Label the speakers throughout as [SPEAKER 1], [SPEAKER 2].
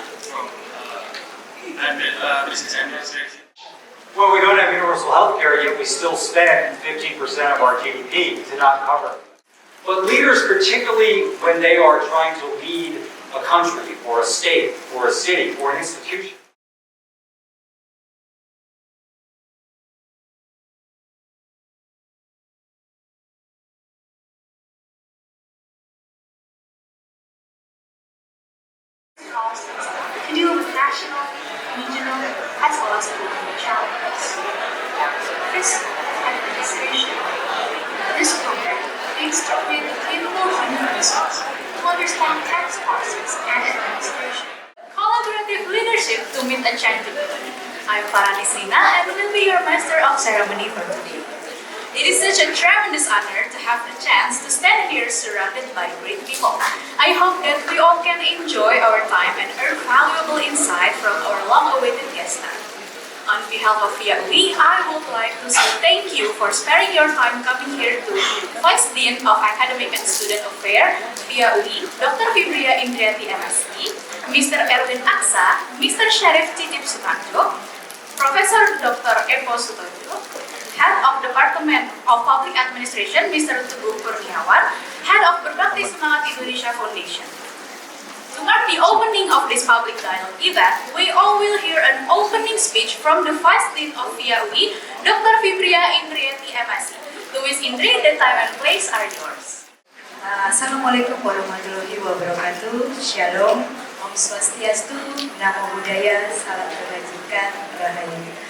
[SPEAKER 1] from business administration.
[SPEAKER 2] Well, we don't have universal health care, yet we still spend 15% of our GDP to not cover. But leaders, particularly when they are trying to lead a country, or a state, or a city, or an institution,
[SPEAKER 3] to do with national, regional, as well as global challenges. This administration, this program aims to create capable human resources to understand tax policies and administration. Collaborative leadership to meet a changing world. I'm Farah Nisrina and will be your master of ceremony for today. It is such a tremendous honor to have the chance to stand here surrounded by great people. I hope that we all can enjoy our time and earn valuable insight from our long-awaited guest. On behalf of FIA UI, I would like to say thank you for sparing your time coming here to Vice Dean of Academic and Student Affairs, FIA UI, Dr. Fibriya Indriati MSc, Mr. Erwin Aksa, Mr. Syarif Titip Sutarjo, Professor Dr. Eko Sutojo, Head of Department of Public Administration, Mr. Teguh Kurniawan, Head of Berbakti Semangat Indonesia Foundation. To mark the opening of this public dialogue event, we all will hear an opening speech from the Vice Dean of FIA UI, Dr. Fibriya Indriati MSc. Louis Indri, the time and place are yours.
[SPEAKER 4] Assalamualaikum warahmatullahi wabarakatuh. Shalom, Om Swastiastu, Namo Buddhaya, Salam Kebajikan, Rahayu.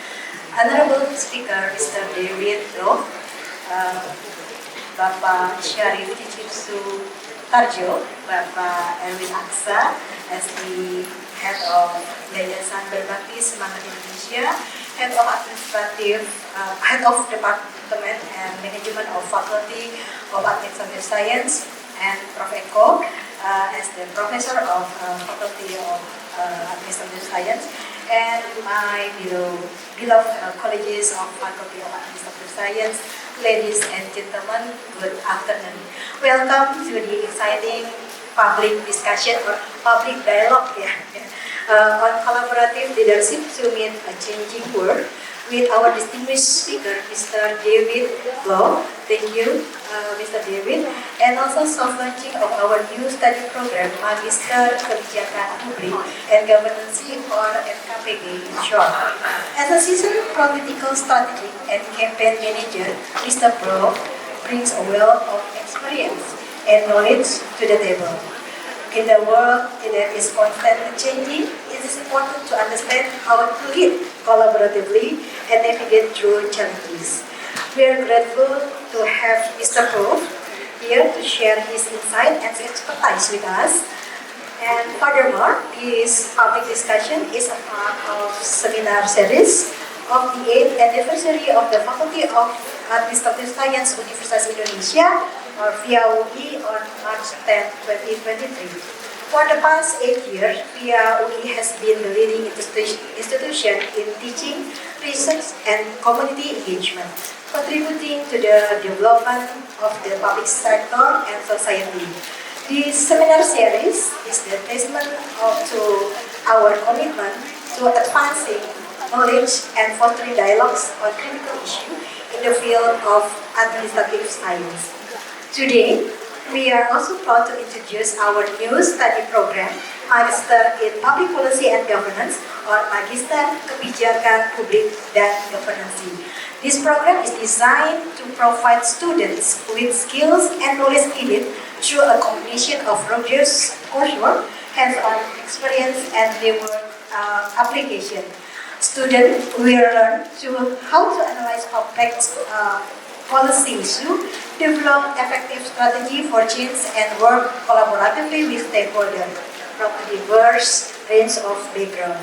[SPEAKER 4] Honorable Speaker Mr. David Plouffe, Bapak Syarif Titip Sutarjo, Bapak Erwin Aksa as the Head of Yayasan Berbakti Semangat Indonesia, Head of Head of Department and Management of Faculty of Administrative Science, and Prof. Eko as the Professor of Faculty of Administrative Science, and my beloved colleagues of Faculty of Administrative Science, ladies and gentlemen, good afternoon. Welcome to the exciting public discussion or public dialogue on collaborative leadership to meet a changing world with our distinguished speaker, Mr. David Plouffe. Thank you, Mr. David. And also soft launching of our new study program, Magister Kebijakan Publik and Governance or MKPG in short. As a seasoned political strategy and campaign manager, Mr. Plouffe brings a wealth of experience and knowledge to the table. In the world that is constantly changing, it is important to understand how to lead collaboratively and navigate through challenges. We are grateful to have Mr. Plouffe here to share his insight and expertise with us. And furthermore, this public discussion is a part of seminar series of the 8th anniversary of the Faculty of Administrative Science Universitas Indonesia, or FIA UI, on March 10, 2023. For the past 8 years, FIA UI has been the leading institution in teaching, research, and community engagement, contributing to the development of the public sector and society. This seminar series is the testament to our commitment to advancing knowledge and fostering dialogues on critical issues in the field of administrative science. Today, we are also proud to introduce our new study program, Magister in Public Policy and Governance, or Magister Kebijakan Publik dan Governance. This program is designed to provide students with skills and knowledge needed through a combination of rigorous coursework, hands-on experience, and real-world application. Students will learn how to analyze complex policy issues, develop effective strategy for change, and work collaboratively with stakeholders from a diverse range of backgrounds.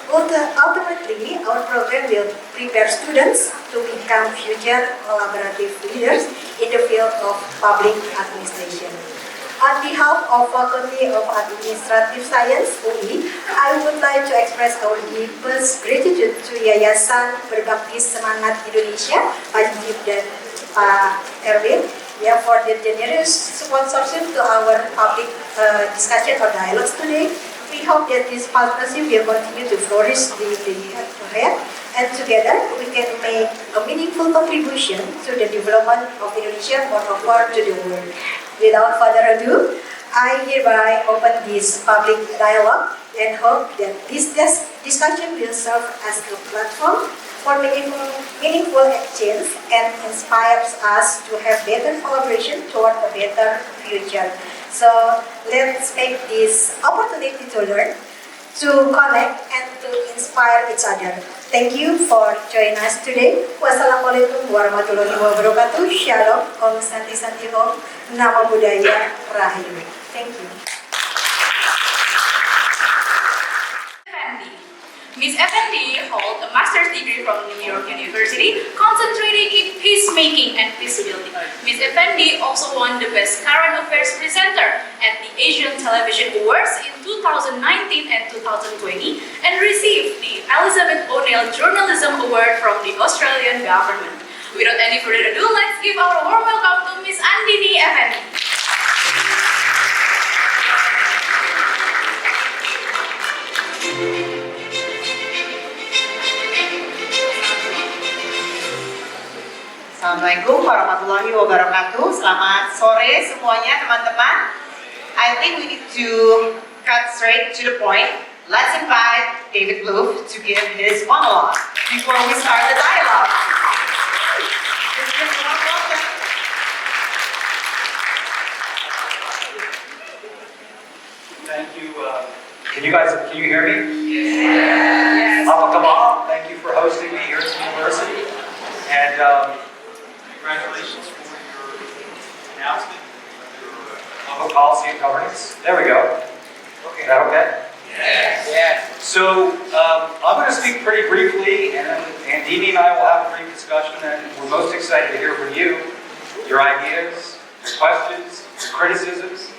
[SPEAKER 4] Ultimately, our program will prepare students to become future collaborative leaders in the field of public administration. On behalf of Faculty of Administrative Science UI, I would like to express our deepest gratitude to Yayasan Berbakti Semangat Indonesia, Pak Jib dan Pak Erwin, for the generous sponsorship to our public discussion or dialogues today. We hope that this partnership will continue to flourish the year ahead, and together we can make a meaningful contribution to the development of Indonesia, moreover to the world. Without further ado, I hereby open this public dialogue and hope that this discussion will serve as a platform for meaningful exchange and inspires us to have better collaboration toward a better future. So let's make this opportunity to learn, to connect, and to inspire each other. Thank you for joining us today. Wassalamualaikum warahmatullahi wabarakatuh. Shalom, Om Santi Santi Om, Namo Buddhaya, Rahayu. Thank you.
[SPEAKER 1] Ms. Effendi holds a master's degree from New York University, concentrating in peacemaking and peace building. Ms. Effendi also won the Best Current Affairs Presenter at the Asian Television Awards in 2019 and 2020, and received the Elizabeth O'Neill Journalism Award from the Australian government. Without any further ado, let's give our warm welcome to Ms. Andini Effendi.
[SPEAKER 5] Assalamualaikum warahmatullahi wabarakatuh. Selamat sore semuanya teman-teman. I think we need to cut straight to the point. Let's invite David Plouffe to give his monologue before we start the dialogue.
[SPEAKER 2] Thank you. Can you hear me? Yes. Thank you for hosting me here at the university. And congratulations for your announcement of your public policy and governance. There we go. Okay, is that okay?
[SPEAKER 5] Yes.
[SPEAKER 2] Yeah. So I'm going to speak pretty briefly, and then Dini and I will have a brief discussion, and we're most excited to hear from you, your ideas, your questions, your criticisms.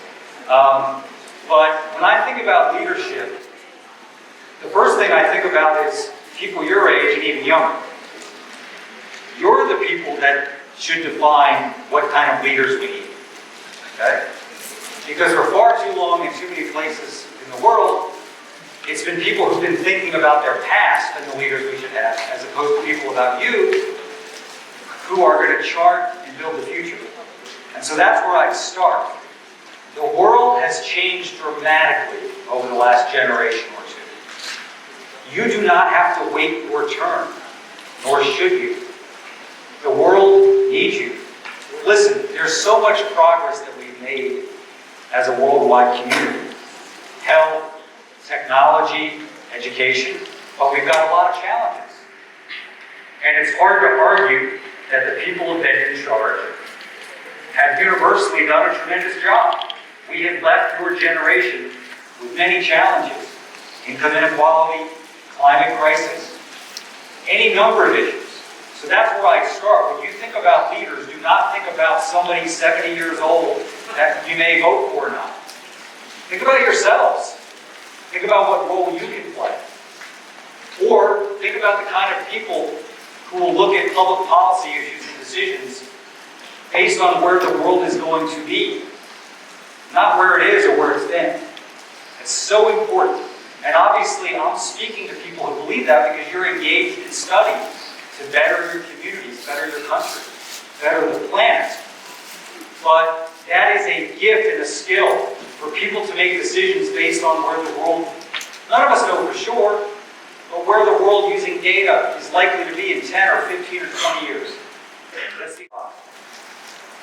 [SPEAKER 2] But when I think about leadership, the first thing I think about is people your age and even younger. You're the people that should define what kind of leaders we need, okay? Because for far too long in too many places in the world, it's been people who've been thinking about their past and the leaders we should have, as opposed to people about you who are going to chart and build the future. And so that's where I'd start. The world has changed dramatically over the last generation or two. You do not have to wait your turn, nor should you. The world needs you. Listen, there's so much progress that we've made as a worldwide community. Health, technology, education, but we've got a lot of challenges. And it's hard to argue that the people who've been in charge have universally done a tremendous job. We have left your generation with many challenges. Income inequality, climate crisis, any number of issues. So that's where I start. When you think about leaders, do not think about somebody 70 years old that you may vote for or not. Think about yourselves. Think about what role you can play. Or think about the kind of people who will look at public policy issues and decisions based on where the world is going to be, not where it is or where it's been. It's so important. And obviously, I'm speaking to people who believe that because you're engaged in study to better your communities, better your country, better the planet. But that is a gift and a skill for people to make decisions based on where the world, none of us know for sure, but where the world using data is likely to be in 10 or 15 or 20 years. Let's see.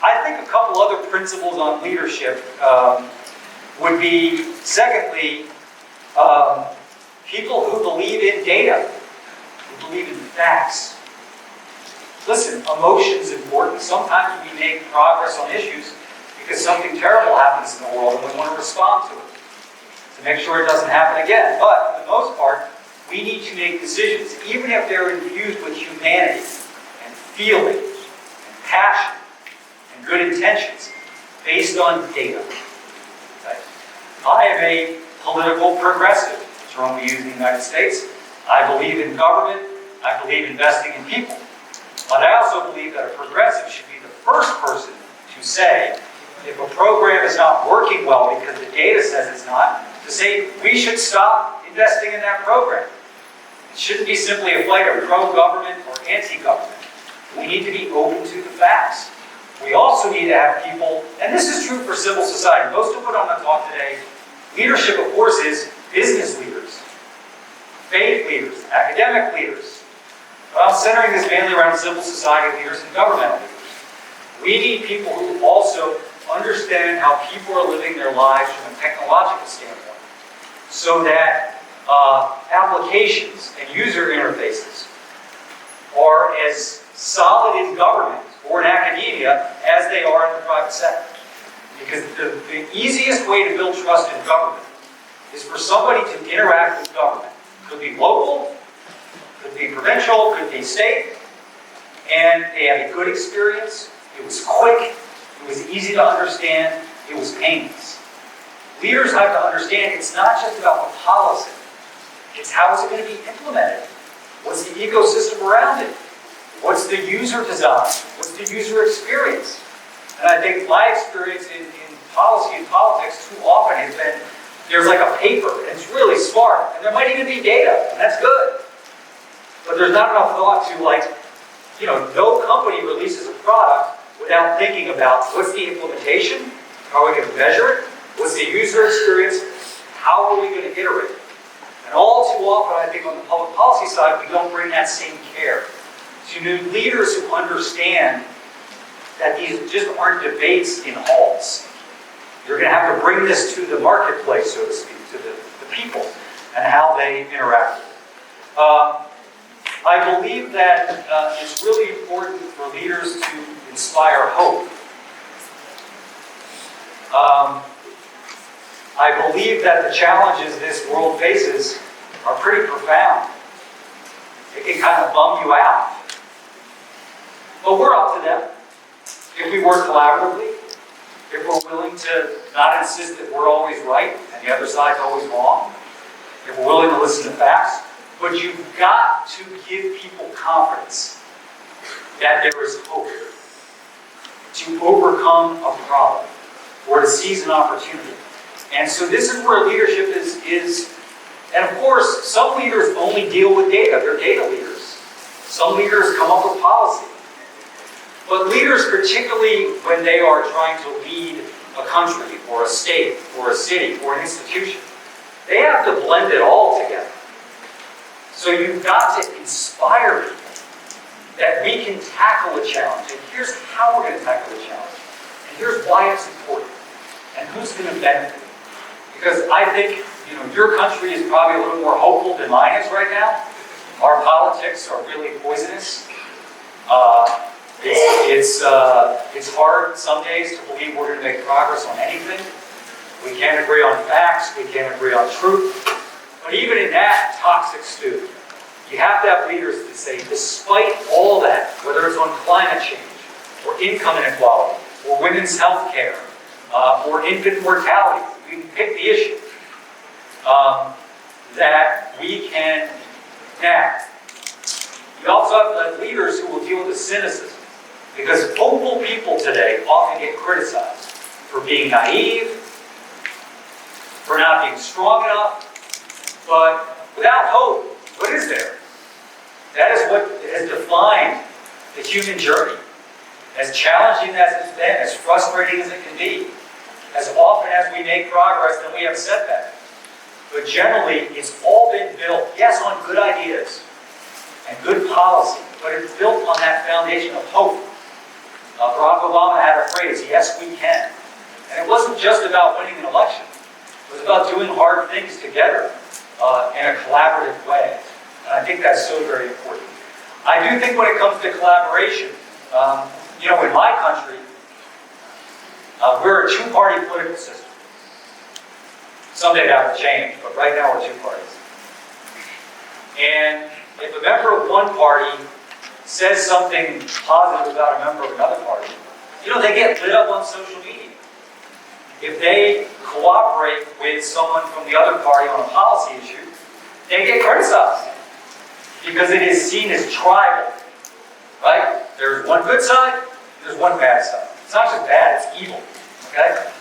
[SPEAKER 2] I think a couple other principles on leadership would be, secondly, people who believe in data, who believe in facts. Listen, emotion's important. Sometimes we make progress on issues because something terrible happens in the world and we want to respond to it to make sure it doesn't happen again. But for the most part, we need to make decisions, even if they're infused with humanity and feeling and passion and good intentions, based on data. Okay? I am a political progressive, a term we use in the United States. I believe in government. I believe in investing in people. But I also believe that a progressive should be the first person to say, if a program is not working well because the data says it's not, to say we should stop investing in that program. It shouldn't be simply a fight of pro-government or anti-government. We need to be open to the facts. We also need to have people, and this is true for civil society. Most of what I'm going to talk today, leadership, of course, is business leaders, faith leaders, academic leaders. But I'm centering this mainly around civil society leaders and governmental leaders. We need people who also understand how people are living their lives from a technological standpoint, so that applications and user interfaces are as solid in government or in academia as they are in the private sector. Because the easiest way to build trust in government is for somebody to interact with government. Could be local, could be provincial, could be state, and they had a good experience. It was quick, it was easy to understand, it was painless. Leaders have to understand it's not just about the policy, it's how is it going to be implemented? What's the ecosystem around it? What's the user design? What's the user experience? And I think my experience in policy and politics too often has been, there's like a paper, and it's really smart, and there might even be data, and that's good. But there's not enough thought to, like, no company releases a product without thinking about what's the implementation, how are we going to measure it, what's the user experience, how are we going to iterate it. And all too often, I think on the public policy side, we don't bring that same care to new leaders who understand that these just aren't debates in halls. You're going to have to bring this to the marketplace, so to speak, to the people and how they interact with it. I believe that it's really important for leaders to inspire hope. I believe that the challenges this world faces are pretty profound. It can kind of bum you out. But we're up to them. If we work collaboratively, if we're willing to not insist that we're always right and the other side's always wrong, if we're willing to listen to facts, but you've got to give people confidence that there is hope to overcome a problem or to seize an opportunity. And so this is where leadership is, and of course, some leaders only deal with data. They're data leaders. Some leaders come up with policy. But leaders, particularly when they are trying to lead a country or a state or a city or an institution, they have to blend it all together. So you've got to inspire people that we can tackle a challenge, and here's how we're going to tackle the challenge, and here's why it's important, and who's going to benefit. Because I think, your country is probably a little more hopeful than mine is right now. Our politics are really poisonous. It's hard some days to believe we're going to make progress on anything. We can't agree on facts, we can't agree on truth. But even in that toxic stew, you have to have leaders that say, despite all that, whether it's on climate change, or income inequality, or women's health care, or infant mortality, we can pick the issue, that we can now. We also have leaders who will deal with the cynicism, because hopeful people today often get criticized for being naive, for not being strong enough, but without hope, what is there? That is what has defined the human journey. As challenging as it's been, as frustrating as it can be, as often as we make progress, then we have setbacks. But generally, it's all been built, yes, on good ideas and good policy, but it's built on that foundation of hope. Barack Obama had a phrase, yes, we can. And it wasn't just about winning an election. It was about doing hard things together in a collaborative way. And I think that's so very important. I do think when it comes to collaboration, in my country, we're a two-party political system. Someday that will change, but right now we're two parties. And if a member of one party says something positive about a member of another party, they get lit up on social media. If they cooperate with someone from the other party on a policy issue, they get criticized because it is seen as tribal, right? There's one good side, there's one bad side. It's not just bad, it's evil, okay?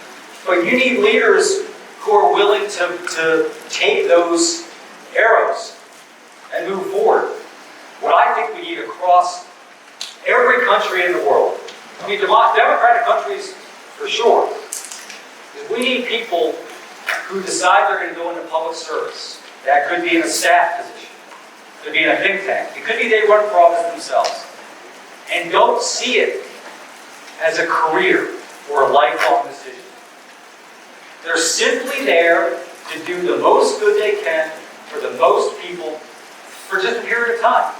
[SPEAKER 2] But you need leaders who are willing willing to take those arrows and move forward. What I think we need across every country in the world, I mean, democratic countries for sure, is we need people who decide they're going to go into public service. That could be in a staff position, it could be in a think tank, it could be they run for office themselves, and don't see it as a career or a lifelong decision. They're simply there to do the most good they can for the most people for just a period of time.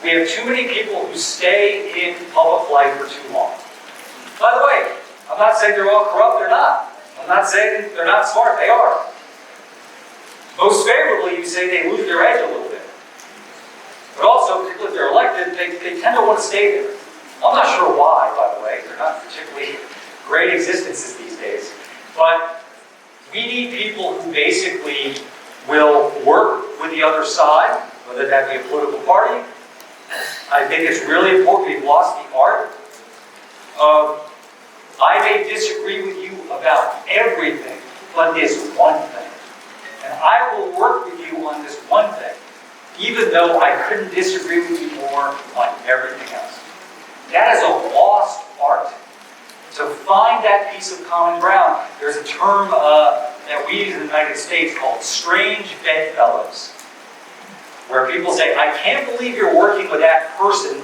[SPEAKER 2] We have too many people who stay in public life for too long. By the way, I'm not saying they're all corrupt, they're not. I'm not saying they're not smart, they are. Most favorably, you say they lose their edge a little bit. But also, particularly if they're elected, they tend to want to stay there. I'm not sure why, by the way. They're not particularly great existences these days. But we need people who basically will work with the other side, whether that be a political party. I think it's really important we've lost the art of, I may disagree with you about everything, but this one thing. And I will work with you on this one thing, even though I couldn't disagree with you more on everything else. That is a lost art. To find that piece of common ground, there's a term that we use in the United States called strange bedfellows, where people say, I can't believe you're working with that person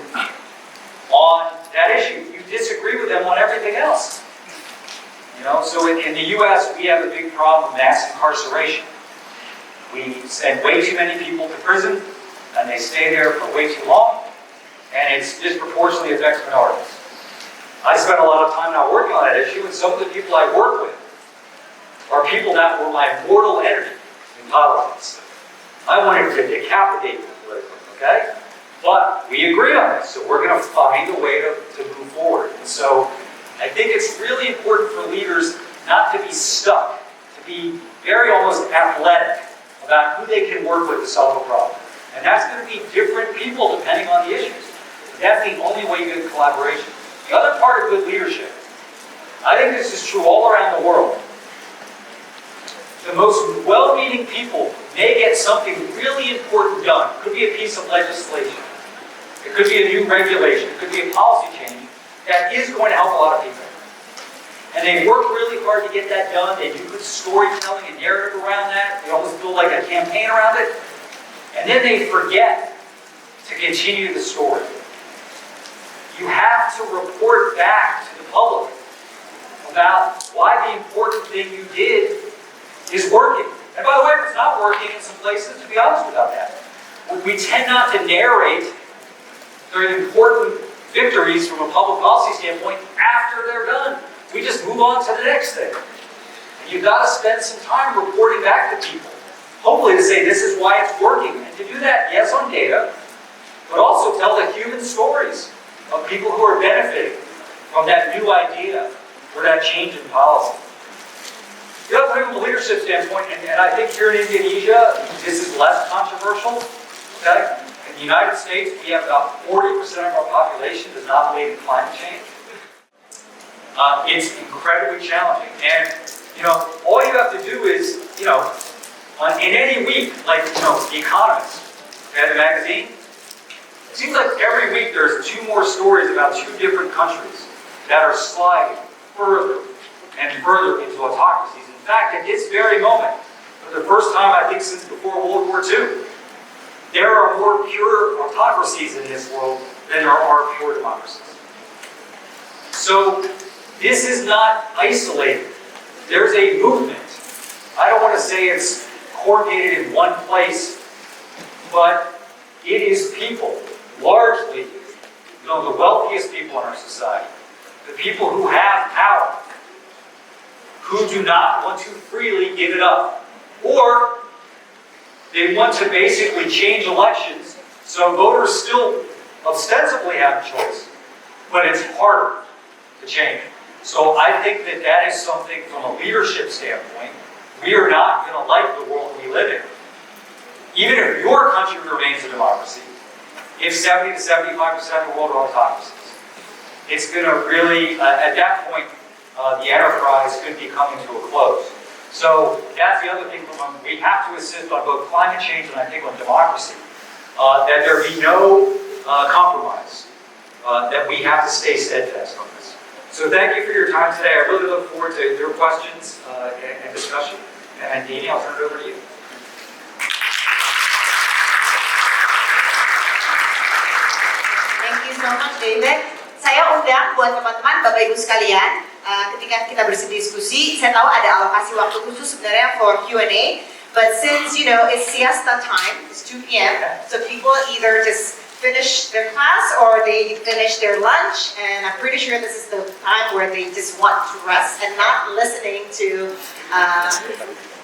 [SPEAKER 2] on that issue. You disagree with them on everything else. You know, so in the US, we have a big problem of mass incarceration. We send way too many people to prison, and they stay there for way too long, and it disproportionately affects minorities. I spent a lot of time now working on that issue, and some of the people I work with are people that were my mortal enemy in politics. I wanted to decapitate them politically, okay? But we agree on this, so we're going to find a way to move forward. And so I think it's really important for leaders not to be stuck, to be very almost athletic about who they can work with to solve a problem. And that's going to be different people depending on the issues. But that's the only way you get collaboration. The other part of good leadership, I think this is true all around the world. The most well-meaning people may get something really important done. It could be a piece of legislation. It could be a new regulation. It could be a policy change that is going to help a lot of people. And they work really hard to get that done. They do good storytelling and narrative around that. They almost build like a campaign around it. And then they forget to continue the story. You have to report back to the public about why the important thing you did is working. And by the way, if it's not working in some places, to be honest about that, we tend not to narrate the important victories from a public policy standpoint after they're done. We just move on to the next thing. And you've got to spend some time reporting back to people, hopefully to say this is why it's working. And to do that, yes, on data, but also tell the human stories of people who are benefiting from that new idea or that change in policy. The other thing from a leadership standpoint, and I think here in Indonesia, this is less controversial, okay? In the United States, we have about 40% of our population does not believe in climate change. It's incredibly challenging. And, all you have to do is, in any week, like, The Economist, okay, the magazine, it seems like every week there's 2 more stories about 2 different countries that are sliding further and further into autocracies. In fact, at this very moment, for the first time I think since before World War II, there are more pure autocracies in this world than there are pure democracies. So this is not isolated. There's a movement. I don't want to say it's coordinated in one place, but it is people, largely, the wealthiest people in our society, the people who have power, who do not want to freely give it up. Or they want to basically change elections so voters still ostensibly have a choice, but it's harder to change. So I think that is something from a leadership standpoint, we are not going to like the world we live in. Even if your country remains a democracy, if 70 to 75% of the world are autocracies, it's going to really, at that point, the enterprise could be coming to a close. So that's the other thing. We have to insist on both climate change and I think on democracy, that there be no compromise, that we have to stay steadfast on this. So thank you for your time today. I really look forward to your questions and discussion. And Dini, I'll turn it over to you.
[SPEAKER 5] Thank you so much, David. Saya undang buat teman-teman, Bapak Ibu sekalian, ketika kita berdiskusi, saya tahu ada alokasi waktu khusus sebenarnya for Q&A, but since you know it's siesta time, it's 2 p.m., so people either just finish their class or they finish their lunch, and I'm pretty sure this is the time where they just want to rest and not listening to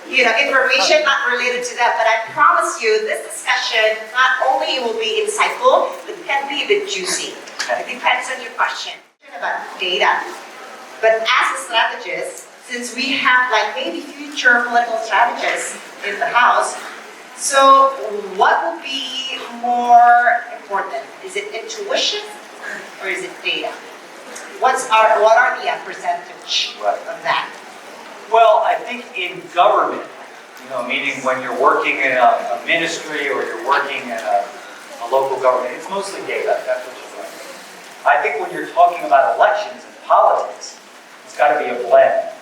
[SPEAKER 5] information not related to that. But I promise you, this discussion not only will be insightful, but can be a bit juicy. It depends on your question about data. But as a strategist, since we have like maybe future political strategists in the house, so what will be more important? Is it intuition or is it data? What are the percentage of that?
[SPEAKER 2] Well, I think in government, meaning when you're working in a ministry or you're working in a local government, it's mostly data. That's what you're doing. I think when you're talking about elections and politics, it's got to be a blend.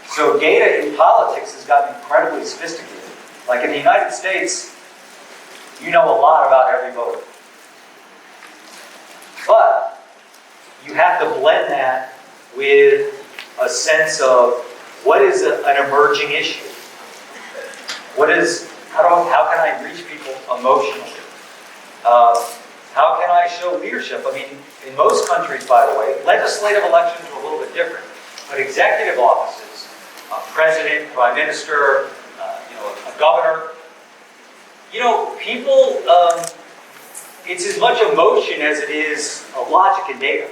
[SPEAKER 2] So data in politics has gotten incredibly sophisticated. Like in the United States, you know a lot about every voter. But you have to blend that with a sense of what is an emerging issue? How can I reach people emotionally? How can I show leadership? I mean, in most countries, by the way, legislative elections are a little bit different. But executive offices, president, prime minister, a governor, people, it's as much emotion as it is logic and data.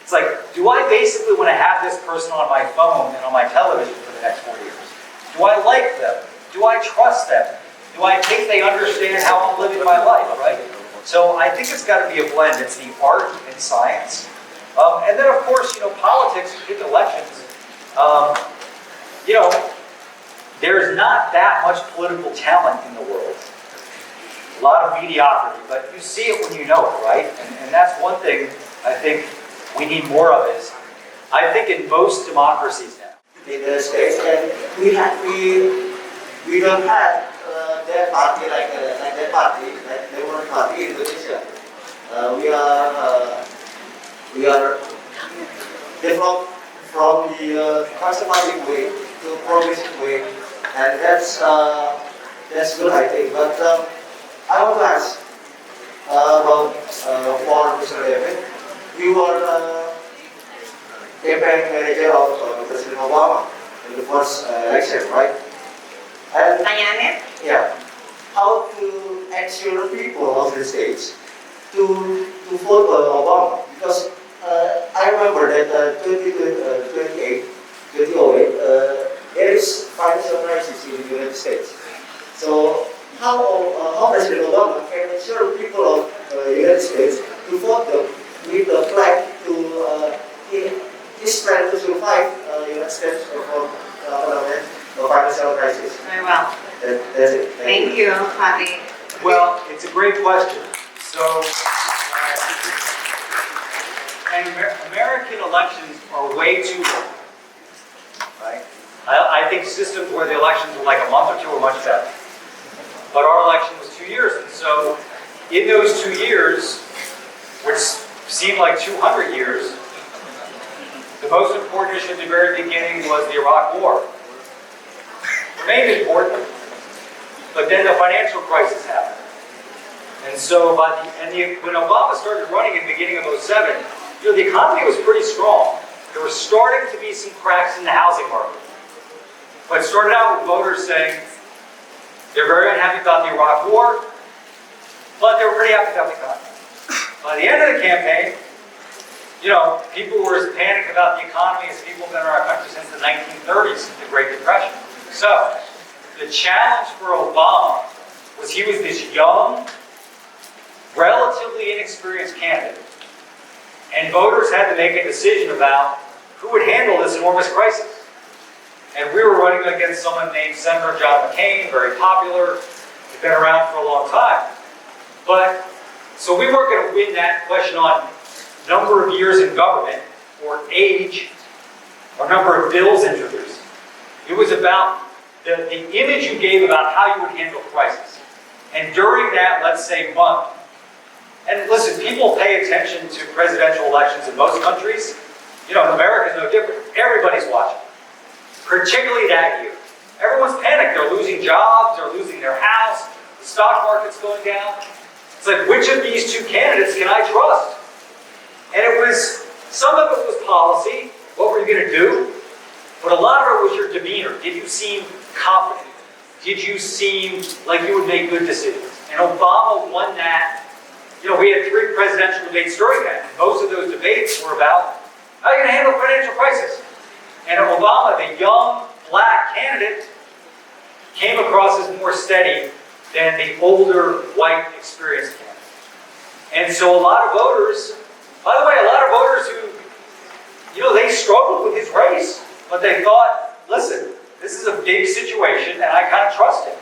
[SPEAKER 2] It's like, do I basically want to have this person on my phone and on my television for the next 4 years? Do I like them? Do I trust them? Do I think they understand how I'm living my life, right? So I think it's got to be a blend. It's the art and science. And then, of course, politics, in elections, there's not that much political talent in the world. A lot of mediocrity, but you see it when you know it, right? And that's one thing I think we need more of is, I think in most democracies now.
[SPEAKER 6] In the States, and we don't have that party like that party, like the one party in Indonesia. We are developed from the conservative way to progressive way, and that's good, I think. But I want to ask about for Mr. David. You were campaign manager of Presiden Obama in the first election, right? And
[SPEAKER 5] Pertanyaannya?
[SPEAKER 6] yeah, how to ensure people of the states to vote Obama? Because I remember that 2008, there is financial crisis in the United States. So how President Obama can ensure people of the United States to vote them with the flag to his plan to survive United States for financial crisis?
[SPEAKER 5] Very well.
[SPEAKER 6] That's it.
[SPEAKER 5] Thank you, Hari.
[SPEAKER 2] Well, it's a great question. So, and American elections are way too long, right? I think systems where the elections were like a month or two are much better. But our election was 2 years, and so in those 2 years, which seemed like 200 years, the most important issue at the very beginning was the Iraq War. Remained important, but then the financial crisis happened. And so when Obama started running in the beginning of 2007, the economy was pretty strong. There was starting to be some cracks in the housing market. But it started out with voters saying they're very unhappy about the Iraq War, but they were pretty happy about the economy. By the end of the campaign, people were as panicked about the economy as people have been in our country since the 1930s, since the Great Depression. So, the challenge for Obama was he was this young, relatively inexperienced candidate. And voters had to make a decision about who would handle this enormous crisis. And we were running against someone named Senator John McCain, very popular, he'd been around for a long time. But, so we weren't going to win that question on number of years in government, or age, or number of bills introduced. It was about the image you gave about how you would handle crisis. And during that, let's say, month, and listen, people pay attention to presidential elections in most countries. You know, America's no different. Everybody's watching. Particularly that year. Everyone's panicked. They're losing jobs, they're losing their house, the stock market's going down. It's like, which of these two candidates can I trust? And it was, some of it was policy, what were you going to do? But a lot of it was your demeanor. Did you seem confident? Did you seem like you would make good decisions? And Obama won that. You know, we had 3 presidential debates during that. And most of those debates were about, how are you going to handle a financial crisis? And Obama, the young, black candidate, came across as more steady than the older, white, experienced candidate. And so a lot of voters, by the way, a lot of voters who, you know, they struggled with his race, but they thought, listen, this is a big situation, and I kind of trust him.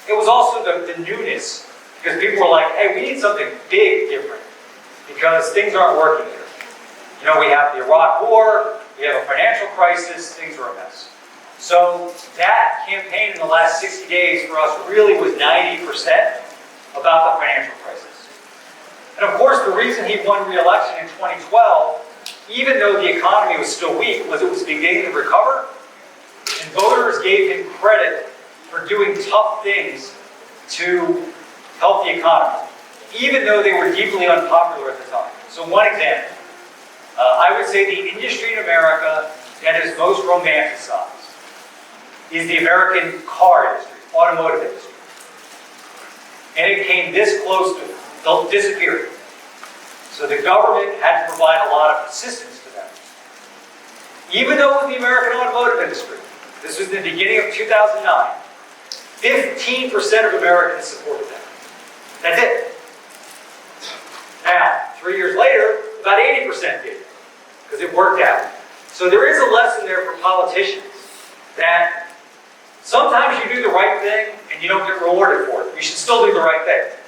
[SPEAKER 2] It was also the newness, because people were like, hey, we need something big, different, because things aren't working here. You know, we have the Iraq War, we have a financial crisis, things are a mess. So that campaign in the last 60 days for us really was 90% about the financial crisis. And of course, the reason he won re-election in 2012, even though the economy was still weak, was it was beginning to recover. And voters gave him credit for doing tough things to help the economy, even though they were deeply unpopular at the time. So one example, I would say the industry in America that is most romanticized is the American car industry, automotive industry. And it came this close to disappearing. So the government had to provide a lot of assistance to them. Even though it was the American automotive industry, this was the beginning of 2009, 15% of Americans supported that. That's it. Now, 3 years later, about 80% did, because it worked out. So there is a lesson there for politicians that sometimes you do the right thing and you don't get rewarded for it. You should still do the right thing.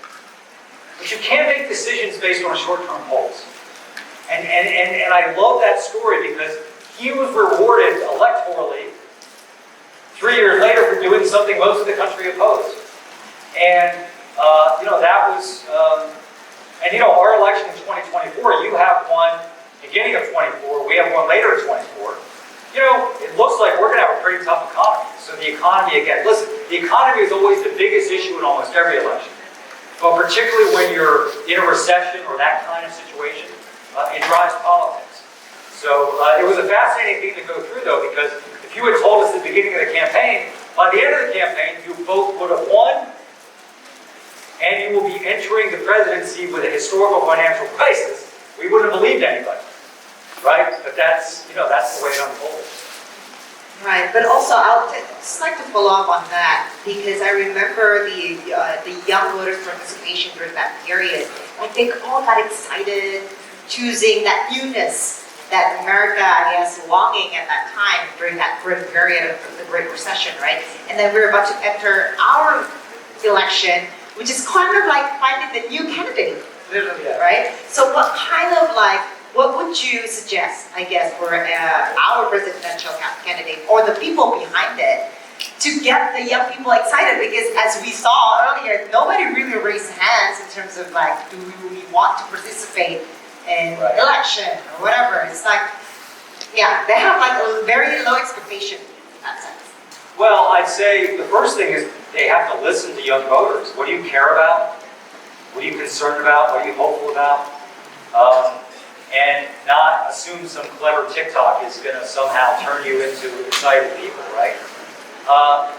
[SPEAKER 2] But you can't make decisions based on a short-term pulse. And I love that story because he was rewarded electorally 3 years later for doing something most of the country opposed. And, you know, that was, and you know, our election in 2024, you have one beginning of 24, we have one later in 24. You know, it looks like we're going to have a pretty tough economy. So the economy, again, listen, the economy is always the biggest issue in almost every election. But particularly when you're in a recession or that kind of situation, it drives politics. So it was a fascinating thing to go through, though, because if you had told us at the beginning of the campaign, by the end of the campaign, you both would have won, and you will be entering the presidency with a historical financial crisis, we wouldn't have believed anybody, right? But that's, you know, that's the way it unfolds.
[SPEAKER 5] Right, but also I'll just like to follow up on that because I remember the young voters' participation during that period. Like they all got excited, choosing that newness that America, I guess, longing at that time during that great period of the Great Recession, right? And then we're about to enter our election, which is kind of like finding the new candidate, literally, right? So what kind of like, what would you suggest, I guess, for our presidential candidate or the people behind it to get the young people excited? Because as we saw earlier, nobody really raised hands in terms of like, do we want to participate in election or whatever. It's like, yeah, they have like a very low expectation in that sense.
[SPEAKER 2] Well, I'd say the first thing is they have to listen to young voters. What do you care about? What are you concerned about? What are you hopeful about? And not assume some clever TikTok is going to somehow turn you into excited people, right?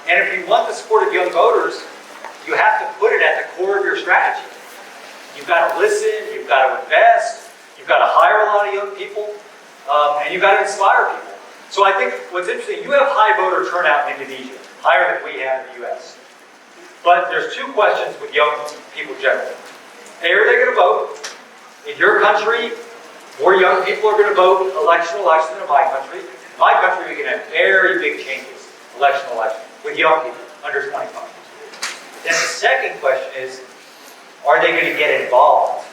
[SPEAKER 2] And if you want the support of young voters, you have to put it at the core of your strategy. You've got to listen, you've got to invest, you've got to hire a lot of young people, and you've got to inspire people. So I think what's interesting, you have high voter turnout in Indonesia, higher than we have in the US. But there's two questions with young people generally. A, are they going to vote? In your country, more young people are going to vote election to election than in my country. In my country, we can have very big changes. election, with young people under 25. Then the second question is, are they going to get involved?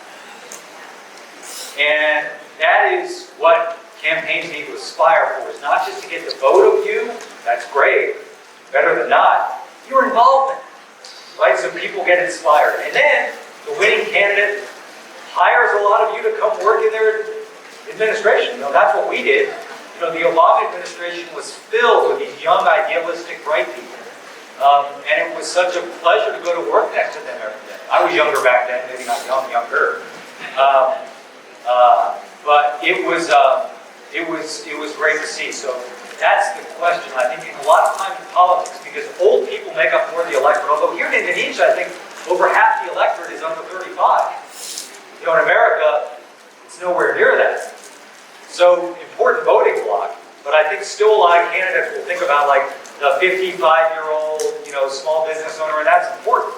[SPEAKER 2] And that is what campaigns need to aspire for, is not just to get the vote of you, that's great, better than not, your involvement, right? So people get inspired. And then the winning candidate hires a lot of you to come work in their administration. You know, that's what we did. You know, the Obama administration was filled with these young, idealistic, bright people. And it was such a pleasure to go to work next to them every day. I was younger back then, maybe not young, younger. But it was great to see. So that's the question. I think in a lot of times in politics, because old people make up more of the electorate. Although here in Indonesia, I think over half the electorate is under 35. You know, in America, it's nowhere near that. So important voting bloc. But I think still a lot of candidates will think about like the 55-year-old, you know, small business owner, and that's important.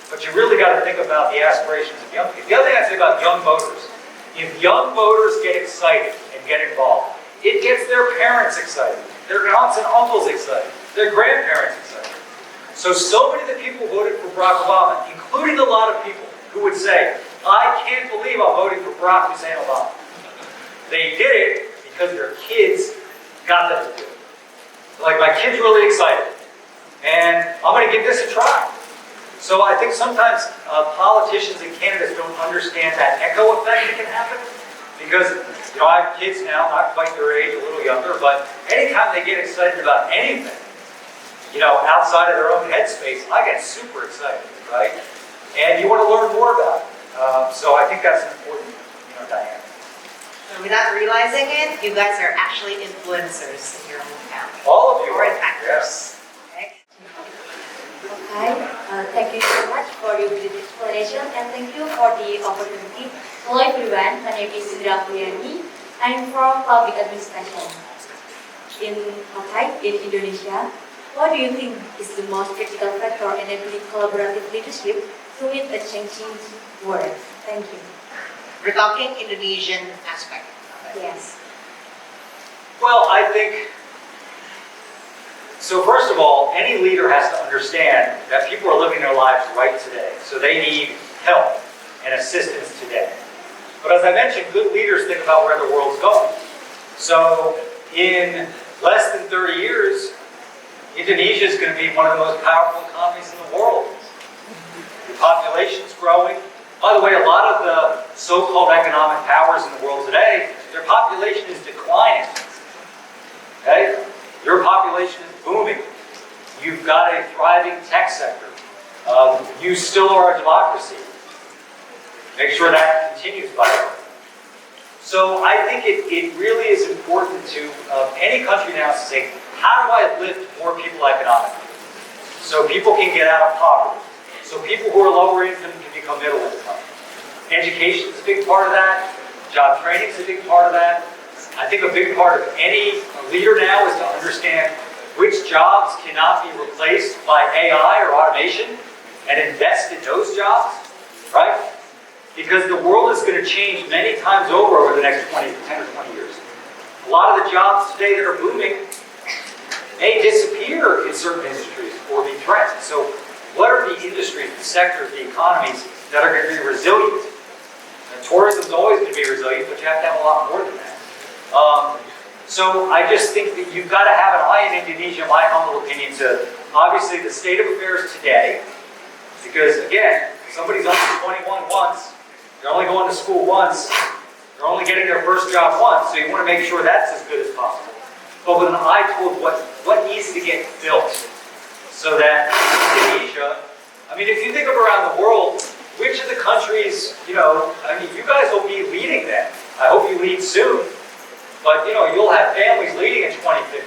[SPEAKER 2] But you really got to think about the aspirations of young people. The other thing I say about young voters, if young voters get excited and get involved, it gets their parents excited, their aunts and uncles excited, their grandparents excited. So many of the people who voted for Barack Obama, including a lot of people who would say, I can't believe I'm voting for Barack Hussein Obama. They did it because their kids got them to do it. Like, my kid's really excited, and I'm going to give this a try. So I think sometimes politicians and candidates don't understand that echo effect that can happen. Because, you know, I have kids now, not quite their age, a little younger, but anytime they get excited about anything, you know, outside of their own headspace, I get super excited, right? And you want to learn more about it. So I think that's an important, you know, dynamic.
[SPEAKER 5] So without realizing it, you guys are actually influencers in your own town.
[SPEAKER 2] All of you
[SPEAKER 5] Or
[SPEAKER 2] are.
[SPEAKER 5] impactors. Okay.
[SPEAKER 7] Hi, thank you so much for your brief explanation and thank you for the opportunity. Hello everyone, my name is Indra Puyani. I'm from Public Administration in Indonesia. What do you think is the most critical factor enabling collaborative leadership to meet a changing world? Thank you.
[SPEAKER 5] We're talking Indonesian aspect.
[SPEAKER 7] Yes.
[SPEAKER 2] Well, I think, so first of all, any leader has to understand that people are living their lives right today. So they need help and assistance today. But as I mentioned, good leaders think about where the world's going. So in less than 30 years, Indonesia is going to be one of the most powerful economies in the world. The population's growing. By the way, a lot of the so-called economic powers in the world today, their population is declining. Okay? Your population is booming. You've got a thriving tech sector. You still are a democracy. Make sure that continues, by the way. So I think it really is important to any country now to say, how do I lift more people economically? So people can get out of poverty. So people who are lower income can become middle income. Education is a big part of that. Job training is a big part of that. I think a big part of any leader now is to understand which jobs cannot be replaced by AI or automation and invest in those jobs, right? Because the world is going to change many times over the next 10 or 20 years. A lot of the jobs today that are booming may disappear in certain industries or be threatened. So what are the industries, the sectors, the economies that are going to be resilient? And tourism is always going to be resilient, but you have to have a lot more than that. So I just think that you've got to have an eye in Indonesia, my humble opinion, to obviously the state of affairs today. Because again, somebody's only 21 once, they're only going to school once, they're only getting their first job once, so you want to make sure that's as good as possible. But with an eye toward what needs to get built. So that Indonesia, I mean, if you think of around the world, which of the countries, you know, I mean, you guys will be leading them. I hope you lead soon. But, you know, you'll have families leading in 2050.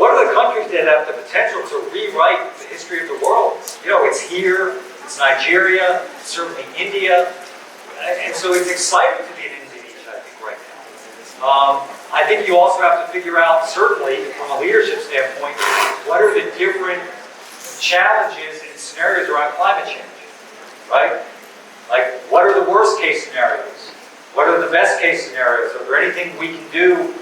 [SPEAKER 2] What are the countries that have the potential to rewrite the history of the world? You know, it's here, it's Nigeria, it's certainly India. And so it's exciting to be in Indonesia, I think, right now. I think you also have to figure out, certainly, from a leadership standpoint, what are the different challenges and scenarios around climate change, right? Like, what are the worst case scenarios? What are the best case scenarios? Are there anything we can do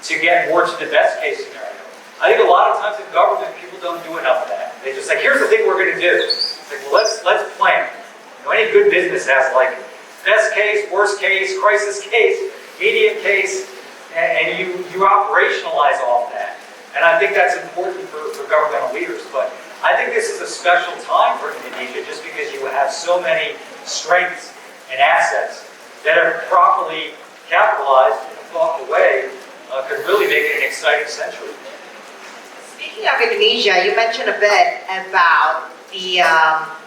[SPEAKER 2] to get more to the best case scenario? I think a lot of times in government, people don't do enough of that. They just like, here's the thing we're going to do. It's like, well, let's plan. You know, any good business has like best case, worst case, crisis case, medium case, and you operationalize all of that. And I think that's important for governmental leaders. But I think this is a special time for Indonesia just because you have so many strengths and assets that are properly capitalized in a thoughtful way could really make it an exciting century.
[SPEAKER 5] Speaking of Indonesia, you mentioned a bit about the,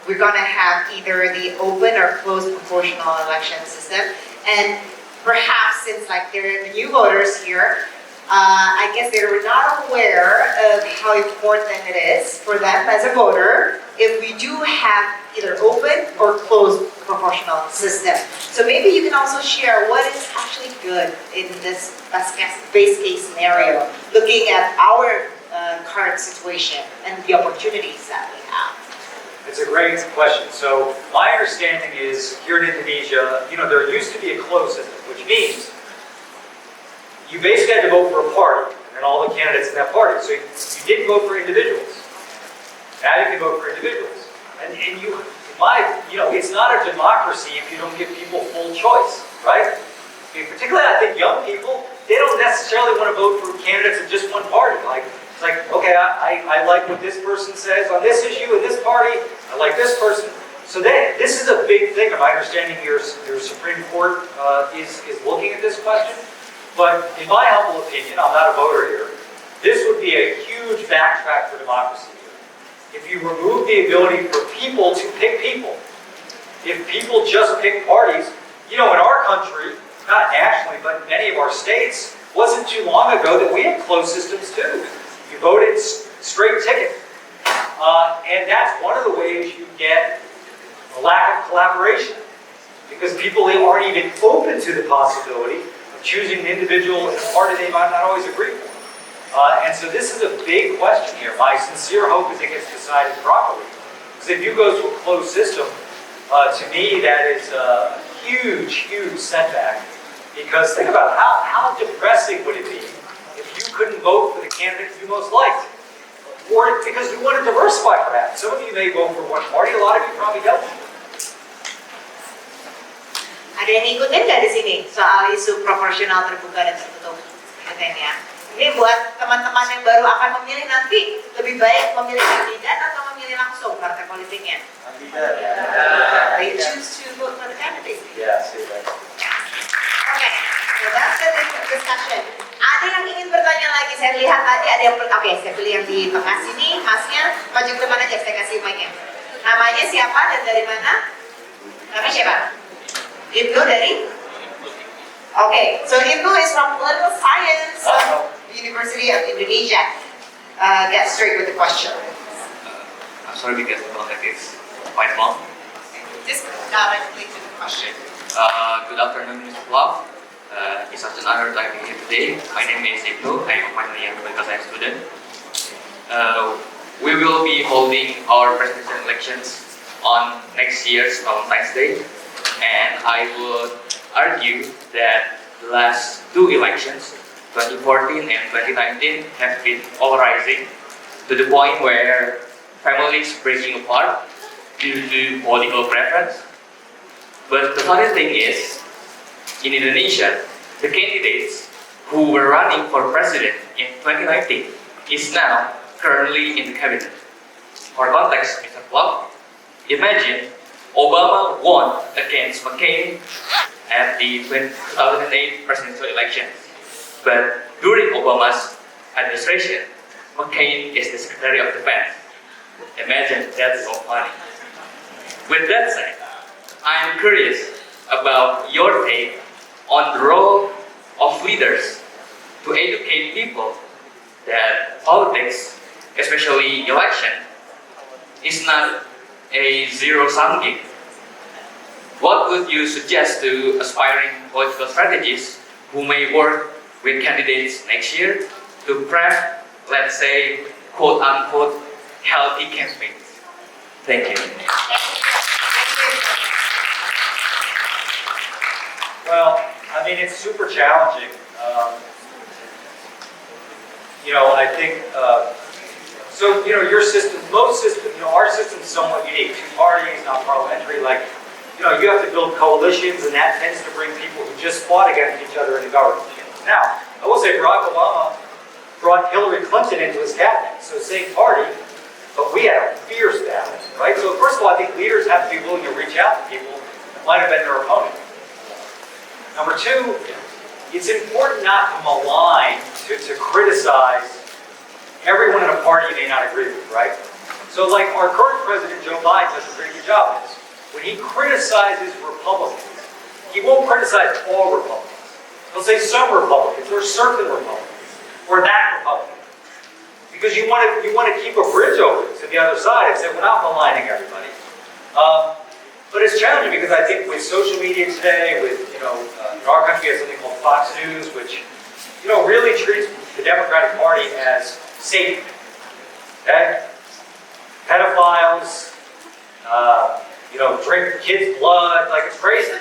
[SPEAKER 5] we're going to have either the open or closed proportional election system. And perhaps since like there are new voters here, I guess they're not aware of how important it is for them as a voter if we do have either open or closed proportional system. So maybe you can also share what is actually good in this base case scenario, looking at our current situation and the opportunities that we have.
[SPEAKER 2] It's a great question. So my understanding is here in Indonesia, there used to be a closed system, which means you basically had to vote for a party and all the candidates in that party. So you didn't vote for individuals. Now you can vote for individuals. And it's not a democracy if you don't give people full choice, right? Particularly, I think young people, they don't necessarily want to vote for candidates of just one party. It's like, okay, I like what this person says on this issue in this party. I like this person. So this is a big thing. My understanding your Supreme Court is looking at this question. But in my humble opinion, I'm not a voter here, this would be a huge backtrack for democracy. If you remove the ability for people to pick people, if people just pick parties, in our country, not nationally, but in many of our states, wasn't too long ago that we had closed systems too. You voted straight ticket. And that's one of the ways you get a lack of collaboration. Because people aren't even open to the possibility of choosing an individual in a party they might not always agree with. And so this is a big question here. My sincere hope is it gets decided properly. Because if you go to a closed system, to me that is a huge, huge setback. Because think about it, how depressing would it be if you couldn't vote for the candidate you most liked? Or because you want to diversify perhaps. Some of you may vote for one party, a lot of you probably don't.
[SPEAKER 5] Ada yang ngikutin nggak di sini soal isu proporsional terbuka dan tertutup? Ya. Ini buat teman-teman yang baru akan memilih nanti, lebih baik memilih kandidat atau memilih langsung partai politiknya? Kandidat. They choose to vote for the candidate.
[SPEAKER 6] Yes.
[SPEAKER 5] Okay, so that's the discussion. Ada yang ingin bertanya lagi? Saya lihat tadi ada yang, oke, saya pilih yang di tengah sini, masnya, maju ke depan aja, saya kasih mic-nya. Namanya siapa dan dari mana? Namanya siapa? Ilmu dari? Okay, so Ilmu is from Political Science, University of Indonesia. Get straight with the question.
[SPEAKER 8] I'm sorry because the contact is quite long.
[SPEAKER 5] Just directly to the question.
[SPEAKER 8] Good afternoon, Mr. Plouffe. It's such an honor to be here today. My name is Ilmu. I'm a final year political science student. We will be holding our presidential elections on next year's Valentine's Day. And I would argue that the last two elections, 2014 and 2019, have been polarizing to the point where families breaking apart due to political preference. But the funny thing is, in Indonesia, the candidates who were running for president in 2019 is now currently in the cabinet. For context, Mr. Plouffe, imagine Obama won against McCain at the 2008 presidential election. But during Obama's administration, McCain is the Secretary of Defense. Imagine, that's so funny. With that said, I'm curious about your take on the role of leaders to educate people that politics, especially election, is not a zero-sum game. What would you suggest to aspiring political strategists who may work with candidates next year to prep, let's say, quote-unquote, healthy campaigns? Thank you. Well,
[SPEAKER 2] I mean, it's super challenging. I think, so, your system, most systems, our system's somewhat unique. Two parties, not parliamentary, you have to build coalitions, and that tends to bring people who just fought against each other into government. Now, I will say Barack Obama brought Hillary Clinton into his cabinet, so same party, but we had a fierce battle, right? So first of all, I think leaders have to be willing to reach out to people that might have been their opponent. Number two, it's important not to malign, to criticize everyone in a party you may not agree with, right? So our current president, Joe Biden, does a pretty good job of this. When he criticizes Republicans, he won't criticize all Republicans. He'll say some Republicans, or certain Republicans, or that Republican. Because you want to keep a bridge open to the other side and say, we're not maligning everybody. But it's challenging because I think with social media today, with, in our country, we have something called Fox News, which, really treats the Democratic Party as safe. Okay? Pedophiles, drink kids' blood, it's crazy.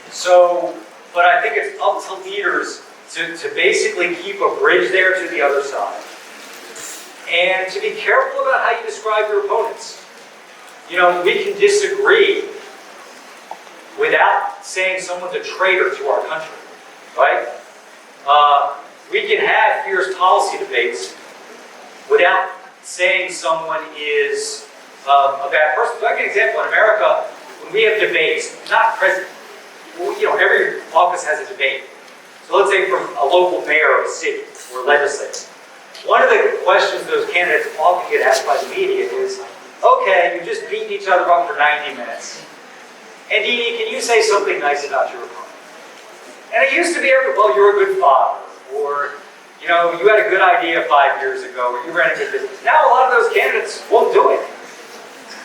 [SPEAKER 2] So, but I think it's up to leaders to basically keep a bridge there to the other side. And to be careful about how you describe your opponents. We can disagree without saying someone's a traitor to our country, right? We can have fierce policy debates without saying someone is a bad person. So I'll give you an example. In America, when we have debates, not president, every office has a debate. So let's say from a local mayor of a city or legislature. One of the questions those candidates often get asked by the media is, okay, you just beat each other up for 90 minutes. And Dee, can you say something nice about your opponent? And it used to be, well, you're a good father, or, you had a good idea 5 years ago, or you ran a good business. Now a lot of those candidates won't do it,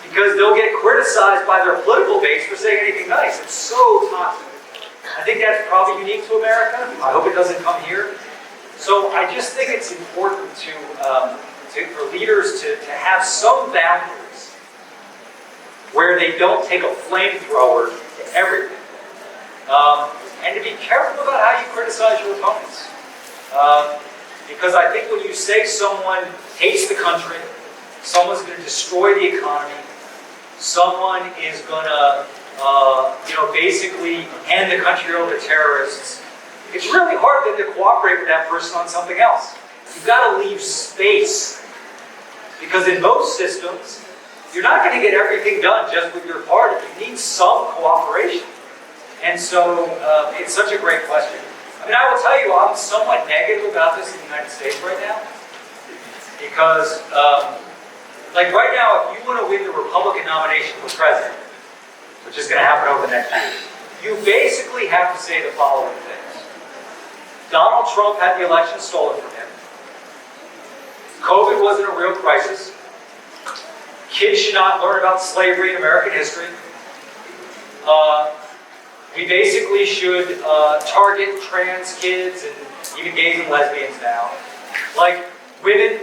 [SPEAKER 2] because they'll get criticized by their political base for saying anything nice. It's so toxic. I think that's probably unique to America. I hope it doesn't come here. So I just think it's important for leaders to have some boundaries where they don't take a flamethrower to everything. And to be careful about how you criticize your opponents. Because I think when you say someone hates the country, someone's going to destroy the economy, someone is going to basically hand the country over to terrorists, it's really hard then to cooperate with that person on something else. You've got to leave space. Because in most systems, you're not going to get everything done just with your party. You need some cooperation. And so it's such a great question. I will tell you, I'm somewhat negative about this in the United States right now. Because, right now, if you want to win the Republican nomination for president, which is going to happen over the next year, you basically have to say the following things. Donald Trump had the election stolen from him. COVID wasn't a real crisis. Kids should not learn about slavery in American history. We basically should target trans kids and even gays and lesbians now. Women,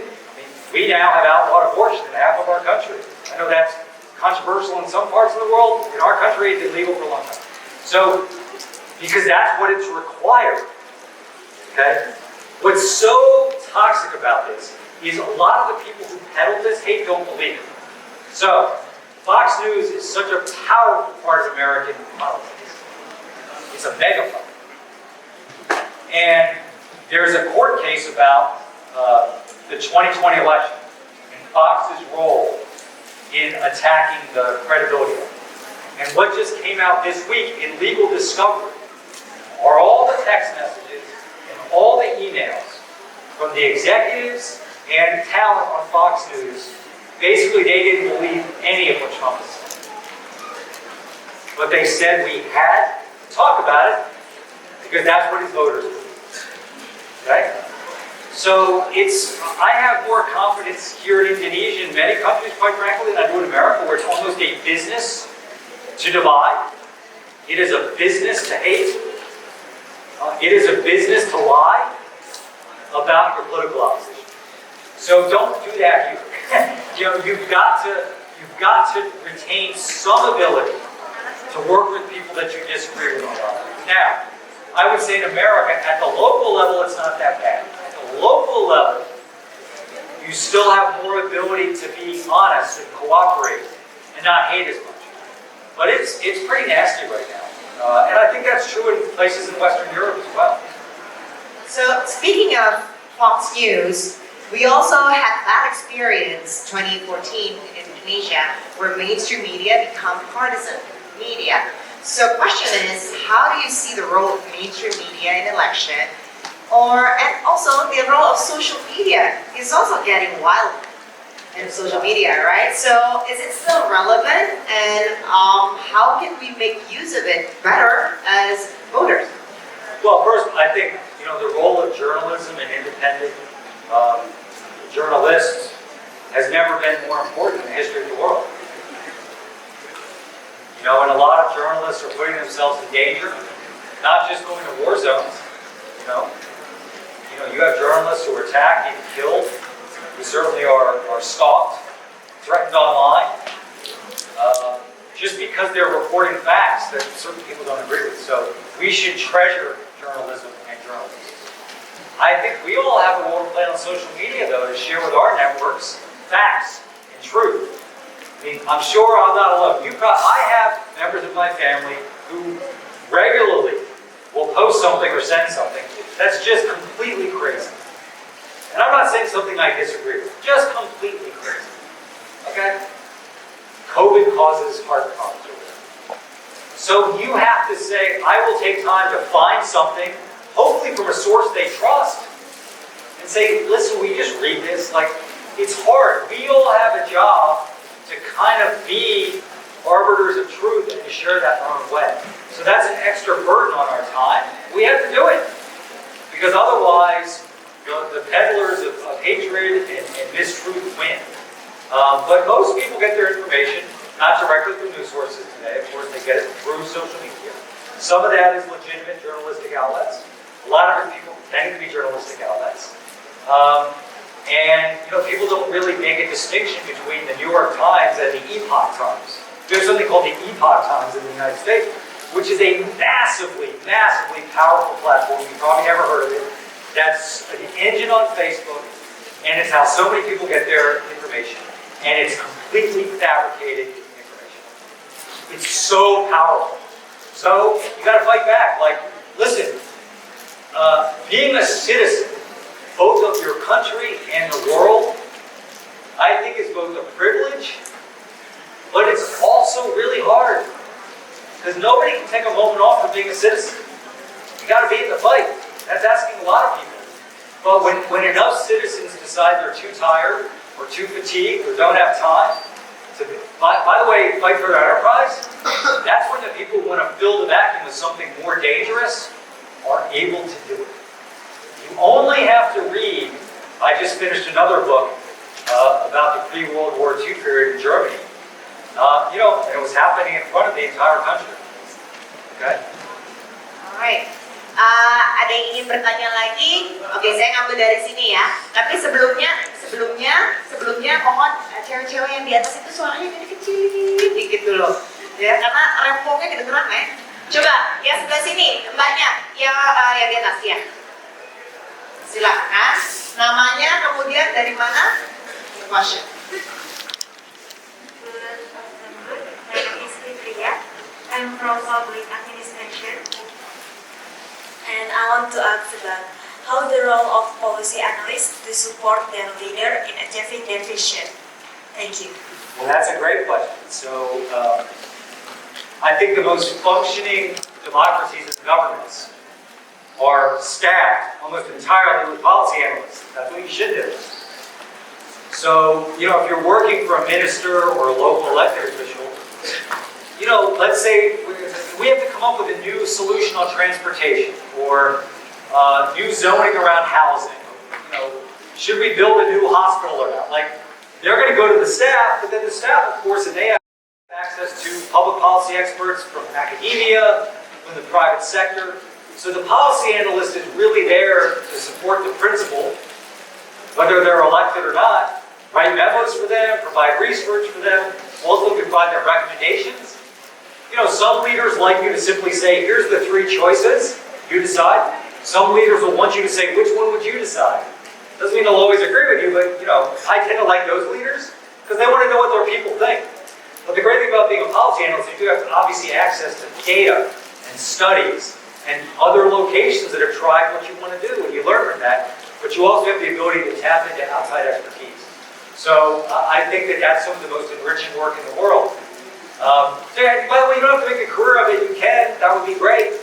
[SPEAKER 2] we now have outlawed abortion in half of our country. I know that's controversial in some parts of the world. In our country, it's illegal for a long time. So, because that's what it's required. Okay? What's so toxic about this is a lot of the people who peddle this hate don't believe it. So, Fox News is such a powerful part of American politics. It's a megaphone. And there's a court case about the 2020 election and Fox's role in attacking the credibility of it. And what just came out this week in legal discovery are all the text messages and all the emails from the executives and talent on Fox News. Basically, they didn't believe any of what Trump said. But they said we had to talk about it because that's what his voters believe. Right? So I have more confidence here in Indonesia and many countries, quite frankly, than I do in America, where it's almost a business to divide. It is a business to hate. It is a business to lie about your political opposition. So don't do that here. You've got to retain some ability to work with people that you disagree with a lot. Now, I would say in America, at the local level, it's not that bad. At the local level, you still have more ability to be honest and cooperate and not hate as much. But it's pretty nasty right now. And I think that's true in places in Western Europe as well.
[SPEAKER 5] So speaking of Fox News, we also had that experience 2014 in Indonesia where mainstream media become partisan media. So question is, how do you see the role of mainstream media in election? And also the role of social media is also getting wild in social media, right? So is it still relevant, and how can we make use of it better as voters?
[SPEAKER 2] Well, first, I think the role of journalism and independent journalists has never been more important in the history of the world. And a lot of journalists are putting themselves in danger, not just going to war zones. You have journalists who are attacked, even killed. Who certainly are stalked, threatened online, just because they're reporting facts that certain people don't agree with. So we should treasure journalism and journalists. I think we all have a role to play on social media, though, to share with our networks facts and truth. I mean, I'm sure I'm not alone. I have members of my family who regularly will post something or send something that's just completely crazy. And I'm not saying something I disagree with, just completely crazy. Okay? COVID causes heart problems. So you have to say, I will take time to find something, hopefully from a source they trust, and say, listen, will you just read this? It's hard. We all have a job to kind of be arbiters of truth and to share that in our own way. So that's an extra burden on our time. We have to do it. Because otherwise, the peddlers of hatred and mistruth win. But most people get their information not directly from news sources today. Of course, they get it through social media. Some of that is legitimate journalistic outlets. A lot of people pretend to be journalistic outlets. People don't really make a distinction between the New York Times and the Epoch Times. There's something called the Epoch Times in the United States, which is a massively, massively powerful platform. You've probably never heard of it. That's an engine on Facebook, and it's how so many people get their information. And it's completely fabricated information. It's so powerful. So you got to fight back. Listen, being a citizen, both of your country and the world, I think is both a privilege, but it's also really hard. Because nobody can take a moment off from being a citizen. You got to be in the fight. That's asking a lot of people. But when enough citizens decide they're too tired, or too fatigued, or don't have time to, by the way, fight for their enterprise, that's when the people who want to fill the vacuum with something more dangerous are able to do it. You only have to read. I just finished another book about the pre-World War II period in Germany. And it was happening in front of the entire country. Okay?
[SPEAKER 5] Alright. Ada yang ingin bertanya lagi? Oke, saya ngambil dari sini ya. Tapi sebelumnya mohon cewek-cewek yang di atas itu suaranya jadi kecil dikit dulu. Ya, karena rempongnya kedengeran ya. Coba, yang sebelah sini, mbaknya, yang di atas ya. Silakan. Namanya, kemudian dari mana? Question.
[SPEAKER 3] My name is Kiprahnya. I'm from Public Administration. And I want to ask about how the role of policy analysts to support their leader in achieving their vision. Thank you.
[SPEAKER 2] Well, that's a great question. So, I think the most functioning democracies and governments are staffed almost entirely with policy analysts. That's what you should do. So, if you're working for a minister or a local elected official, let's say we have to come up with a new solution on transportation or new zoning around housing. Should we build a new hospital or not? They're going to go to the staff, but then the staff, of course, and they have access to public policy experts from academia, from the private sector. So the policy analyst is really there to support the principal, whether they're elected or not, write memos for them, provide research for them, ultimately provide their recommendations. Some leaders like you to simply say, here's the 3 choices, you decide. Some leaders will want you to say, which one would you decide? Doesn't mean they'll always agree with you, but I tend to like those leaders because they want to know what their people think. But the great thing about being a policy analyst, you do have obviously access to data and studies and other locations that have tried what you want to do, and you learn from that. But you also have the ability to tap into outside expertise. So I think that that's some of the most enriching work in the world. By the way, you don't have to make a career of it. You can. That would be great.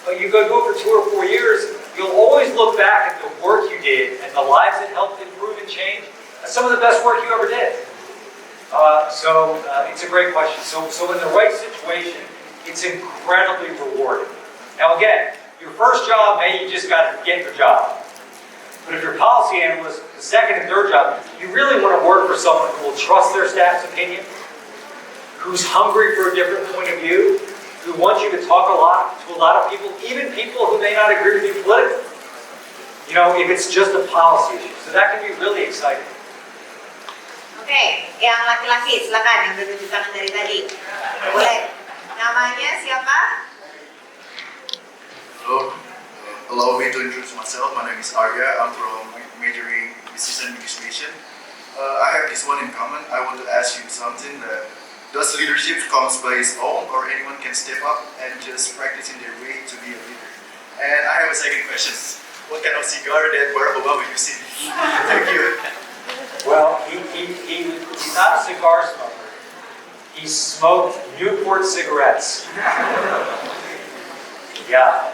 [SPEAKER 2] But you go do it for 2 or 4 years, you'll always look back at the work you did and the lives it helped improve and change. That's some of the best work you ever did. It's a great question. So in the right situation, it's incredibly rewarding. Now again, your first job, maybe you just got to get your job. But if you're a policy analyst, the second and third job, you really want to work for someone who will trust their staff's opinion, who's hungry for a different point of view, who wants you to talk to a lot of people, even people who may not agree with you politically. If it's just a policy issue. So that can be really exciting.
[SPEAKER 5] Oke, yang laki-laki silakan yang menunjuk tangan dari tadi. Boleh. Namanya siapa?
[SPEAKER 9] Hello, allow me to introduce myself. My name is Arya. I'm from majoring business administration. I have this one in common. I want to ask you something that does leadership comes by its own, or anyone can step up and just practice in their way to be a leader? And I have a second question. What kind of cigar that Barack Obama using? Thank you.
[SPEAKER 2] Well, he's not a cigar smoker. He smoked Newport cigarettes. Yeah.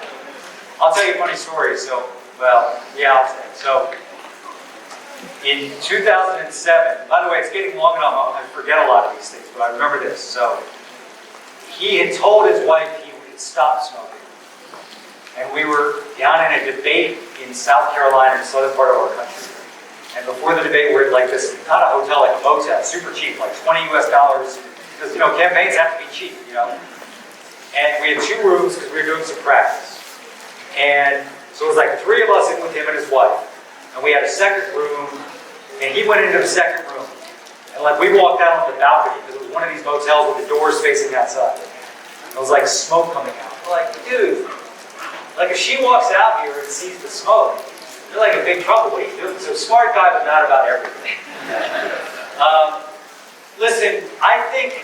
[SPEAKER 2] I'll tell you a funny story. I'll say. So, in 2007, by the way, it's getting long enough, I forget a lot of these things, but I remember this. So, he had told his wife he would stop smoking. And we were down in a debate in South Carolina, in the southern part of our country. And before the debate, we were at like this, not a hotel, like a motel, super cheap, like $20 US, because, campaigns have to be cheap, And we had 2 rooms because we were doing some practice. And so it was like 3 of us in with him and his wife. And we had a second room, and he went into the second room. And we walked out on the balcony, because it was one of these motels with the doors facing outside. And it was like smoke coming out. We're like, dude, if she walks out here and sees the smoke, you're like in big trouble. What are you doing? So smart guy, but not about everything. Listen, I think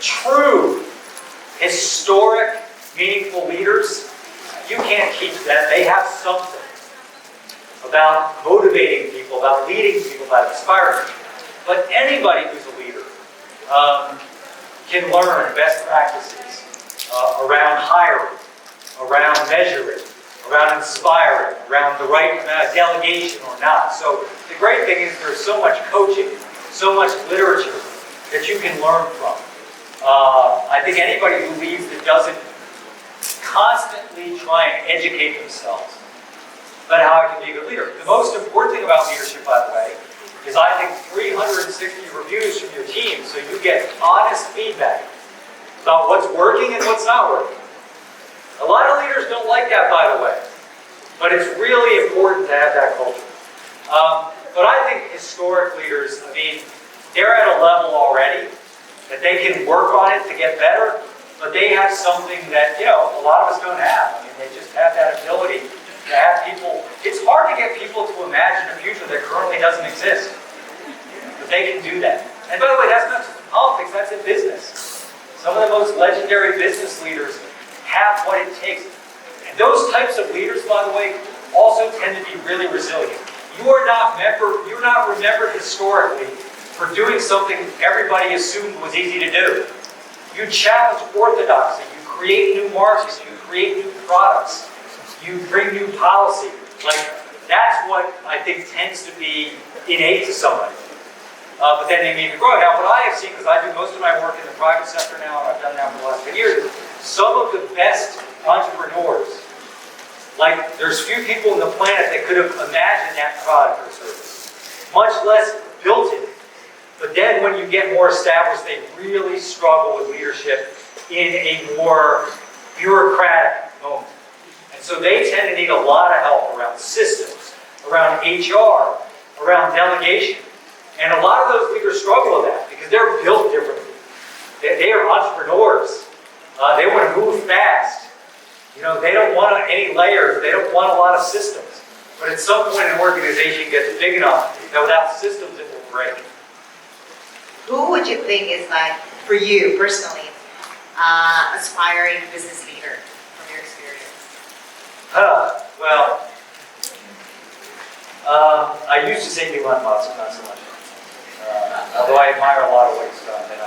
[SPEAKER 2] true, historic, meaningful leaders, you can't keep them. They have something about motivating people, about leading people, about inspiring people. But anybody who's a leader can learn best practices around hiring, around measuring, around inspiring, around the right delegation or not. So the great thing is there's so much coaching, so much literature that you can learn from. I think anybody who leads that doesn't constantly try and educate themselves about how I can be a good leader. The most important thing about leadership, by the way, is I think 360 reviews from your team, so you get honest feedback about what's working and what's not working. A lot of leaders don't like that, by the way, but it's really important to have that culture. But I think historic leaders, they're at a level already that they can work on it to get better, but they have something that, a lot of us don't have. They just have that ability to have people. It's hard to get people to imagine a future that currently doesn't exist, but they can do that. And by the way, that's not just in politics, that's in business. Some of the most legendary business leaders have what it takes. And those types of leaders, by the way, also tend to be really resilient. You're not remembered historically for doing something everybody assumed was easy to do. You challenge orthodoxy, you create new markets, you create new products, you bring new policy. That's what I think tends to be innate to somebody. But then they need to grow. Now, what I have seen, because I do most of my work in the private sector now, and I've done that for the last 10 years, some of the best entrepreneurs, there's few people on the planet that could have imagined that product or service, much less built it. But then when you get more established, they really struggle with leadership in a more bureaucratic moment. And so they tend to need a lot of help around systems, around HR, around delegation. And a lot of those leaders struggle with that because they're built differently. They are entrepreneurs. They want to move fast. They don't want any layers. They don't want a lot of systems. But But at some point, an organization gets big enough that without systems, it will break.
[SPEAKER 5] Who would you think is like, for you personally, aspiring business leader from your experience?
[SPEAKER 2] Well, I used to say Elon Musk, not so much. Although I admire a lot of what he's done, and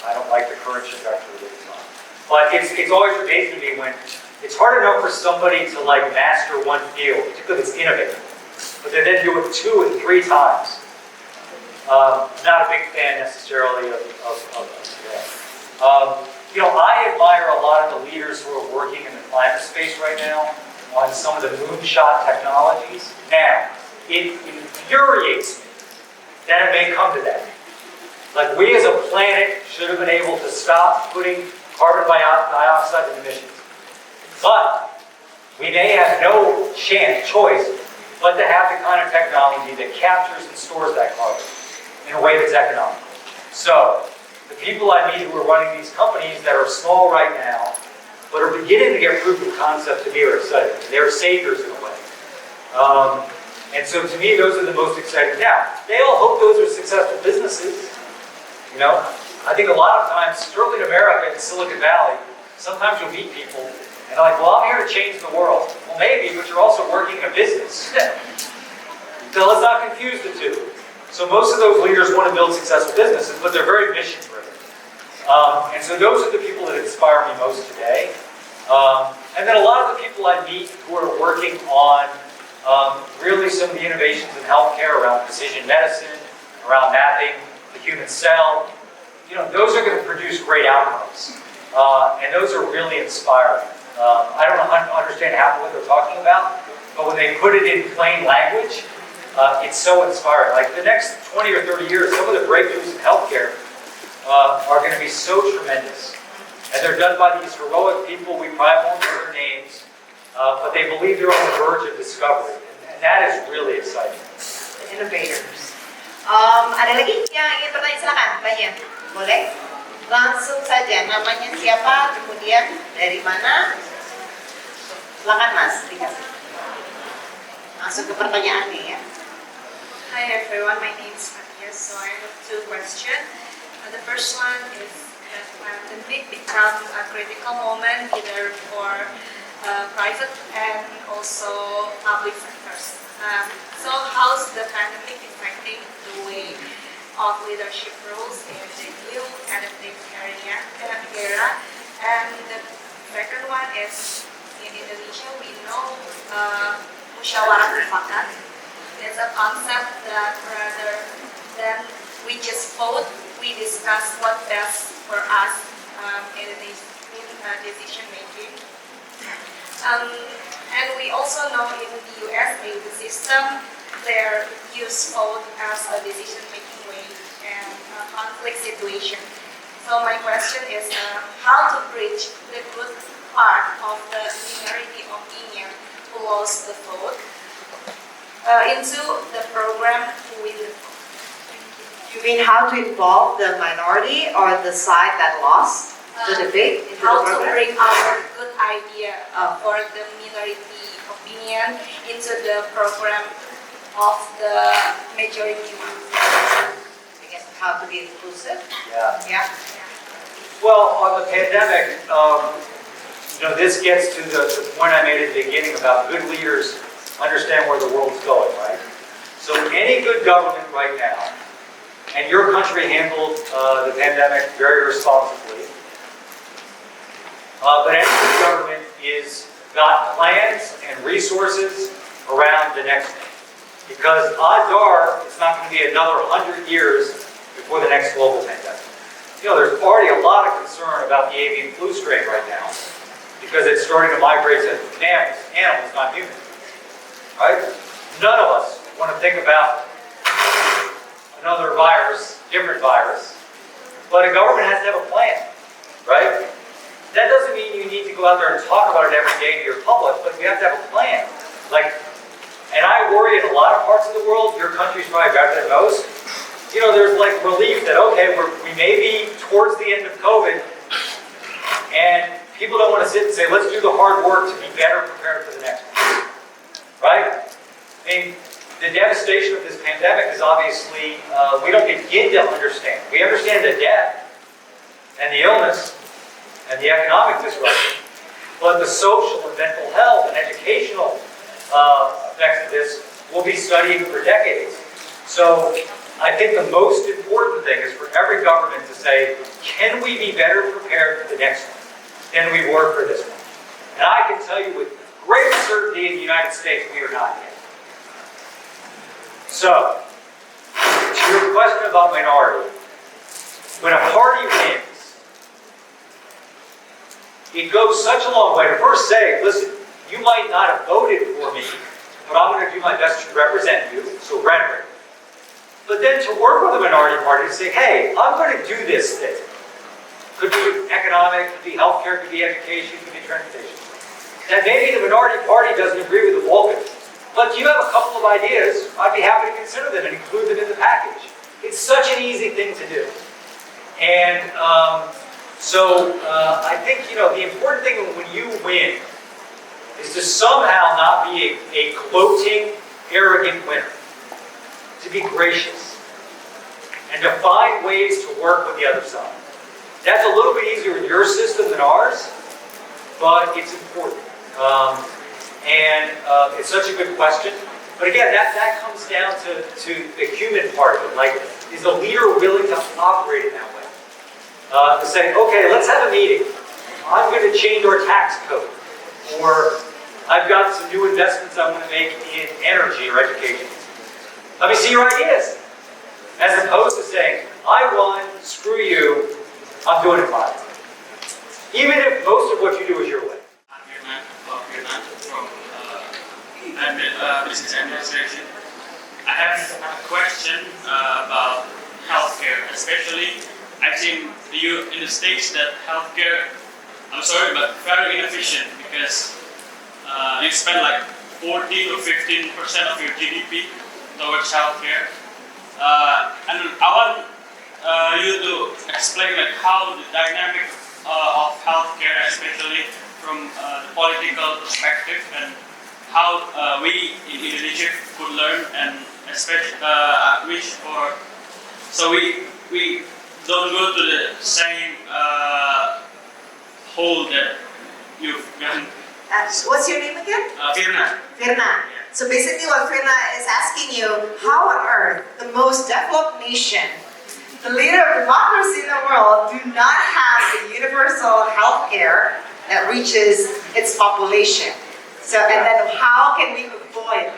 [SPEAKER 2] I don't like the current trajectory that he's on. But it's always amazing to me when it's hard enough for somebody to like master one field, particularly if it's innovative, but they then do it 2 and 3 times. Not a big fan necessarily of today. You know, I admire a lot of the leaders who are working in the climate space right now on some of the moonshot technologies. Now, it infuriates me that it may come to that. Like, we as a planet should have been able to stop putting carbon dioxide in emissions. But we may have no choice but to have the kind of technology that captures and stores that carbon in a way that's economical. So, the people I meet who are running these companies that are small right now, but are beginning to get proof of concept, to me are exciting. They're saviors in a way. And so to me, those are the most exciting. Now, they all hope those are successful businesses. You know, I think a lot of times, certainly in America, in Silicon Valley, sometimes you'll meet people and they're like, well, I'm here to change the world. Well, maybe, but you're also working in a business. So let's not confuse the two. So most of those leaders want to build successful businesses, but they're very mission-driven. And so those are the people that inspire me most today. And then a lot of the people I meet who are working on really some of the innovations in healthcare around precision medicine, around mapping the human cell, you know, those are going to produce great outcomes. And those are really inspiring. I don't understand half of what they're talking about, but when they put it in plain language, it's so inspiring. Like the next 20 or 30 years, some of the breakthroughs in healthcare are going to be so tremendous. And they're done by these heroic people, we probably won't know their names, but they believe they're on the verge of discovery. And that is really exciting.
[SPEAKER 5] The innovators. Ada lagi yang ingin bertanya? Silakan, tanya. Boleh? Langsung saja, namanya siapa, kemudian dari mana? Silakan Mas, dikasih. Langsung ke pertanyaannya ya.
[SPEAKER 3] Hi everyone, my name is Matthias. So I have 2 questions. The first one is that pandemic become a critical moment either for private and also public sectors. So how's the pandemic affecting the way of leadership roles in the new administration era? And the second one is in Indonesia we know musyawarah mufakat. It's a concept that rather than we just vote, we discuss what best for us in decision making. And we also know in the USA, the system, they use vote as a decision making way and a conflict situation. So my question is how to bridge the good part of the minority opinion who lost the vote into the program to win the vote.
[SPEAKER 5] You mean how to involve the minority or the side that lost the debate into
[SPEAKER 3] How
[SPEAKER 5] the
[SPEAKER 3] to
[SPEAKER 5] program?
[SPEAKER 3] bring our good idea for the minority opinion into the program of the majority one.
[SPEAKER 5] I guess how to be inclusive.
[SPEAKER 2] Yeah.
[SPEAKER 5] Yeah.
[SPEAKER 2] Well, on the pandemic, you know, this gets to the point I made at the beginning about good leaders understand where the world's going, right? So any good government right now, and your country handled the pandemic very responsibly, but any good government is got plans and resources around the next thing. Because odds are it's not going to be another 100 years before the next global pandemic. You know, there's already a lot of concern about the avian flu strain right now because it's starting to migrate to animals, not humans. Right? None of us want to think about another virus, different virus, but a government has to have a plan, right? That doesn't mean you need to go out there and talk about it every day to your public, but you have to have a plan. Like, and I worry in a lot of parts of the world, your country's probably better than most. You know, there's like relief that, okay, we may be towards the end of COVID, and people don't want to sit and say, let's do the hard work to be better prepared for the next one, right? mean, the devastation of this pandemic is obviously, we don't begin to understand. We understand the death and the illness and the economic disruption, but the social and mental health and educational effects of this will be studied for decades. So I think the most important thing is for every government to say, can we be better prepared for the next one than we were for this one? And I can tell you with great certainty in the United States, we are not yet. So, to your question about minority, when a party wins, it goes such a long way to first say, listen, you might not have voted for me, but I'm going to do my best to represent you, so rhetoric. But then to work with a minority party to say, hey, I'm going to do this thing. Could be economic, could be healthcare, could be education, could be transportation. That maybe the minority party doesn't agree with the bulk of it. But you have a couple of ideas, I'd be happy to consider them and include them in the package. It's such an easy thing to do. And I think, the important thing when you win is to somehow not be a gloating, arrogant winner. To be gracious. And to find ways to work with the other side. That's a little bit easier in your system than ours, but it's important. It's such a good question. But again, that comes down to the human part of it. Like, is the leader willing to operate in that way? To say, okay, let's have a meeting. I'm going to change our tax code. Or I've got some new investments I'm going to make in energy or education. Let me see your ideas. As opposed to saying, I won, screw you, I'm doing it fine. Even if most of what you do is your way.
[SPEAKER 10] I'm from Business Administration. I have a question about healthcare, especially I've seen in the States that healthcare, I'm sorry, but very inefficient because you spend like 14 to 15% of your GDP towards healthcare. And I want you to explain like how the dynamic of healthcare, especially from the political perspective, and how we in Indonesia could learn and especially wish for, so we don't go to the same hole that you've gone.
[SPEAKER 5] What's your name again?
[SPEAKER 10] Firna.
[SPEAKER 5] Firna. So basically what Firna is asking you, how on earth the most developed nation, the leader of democracy in the world, do not have a universal health care that reaches its population? So, and then how can we avoid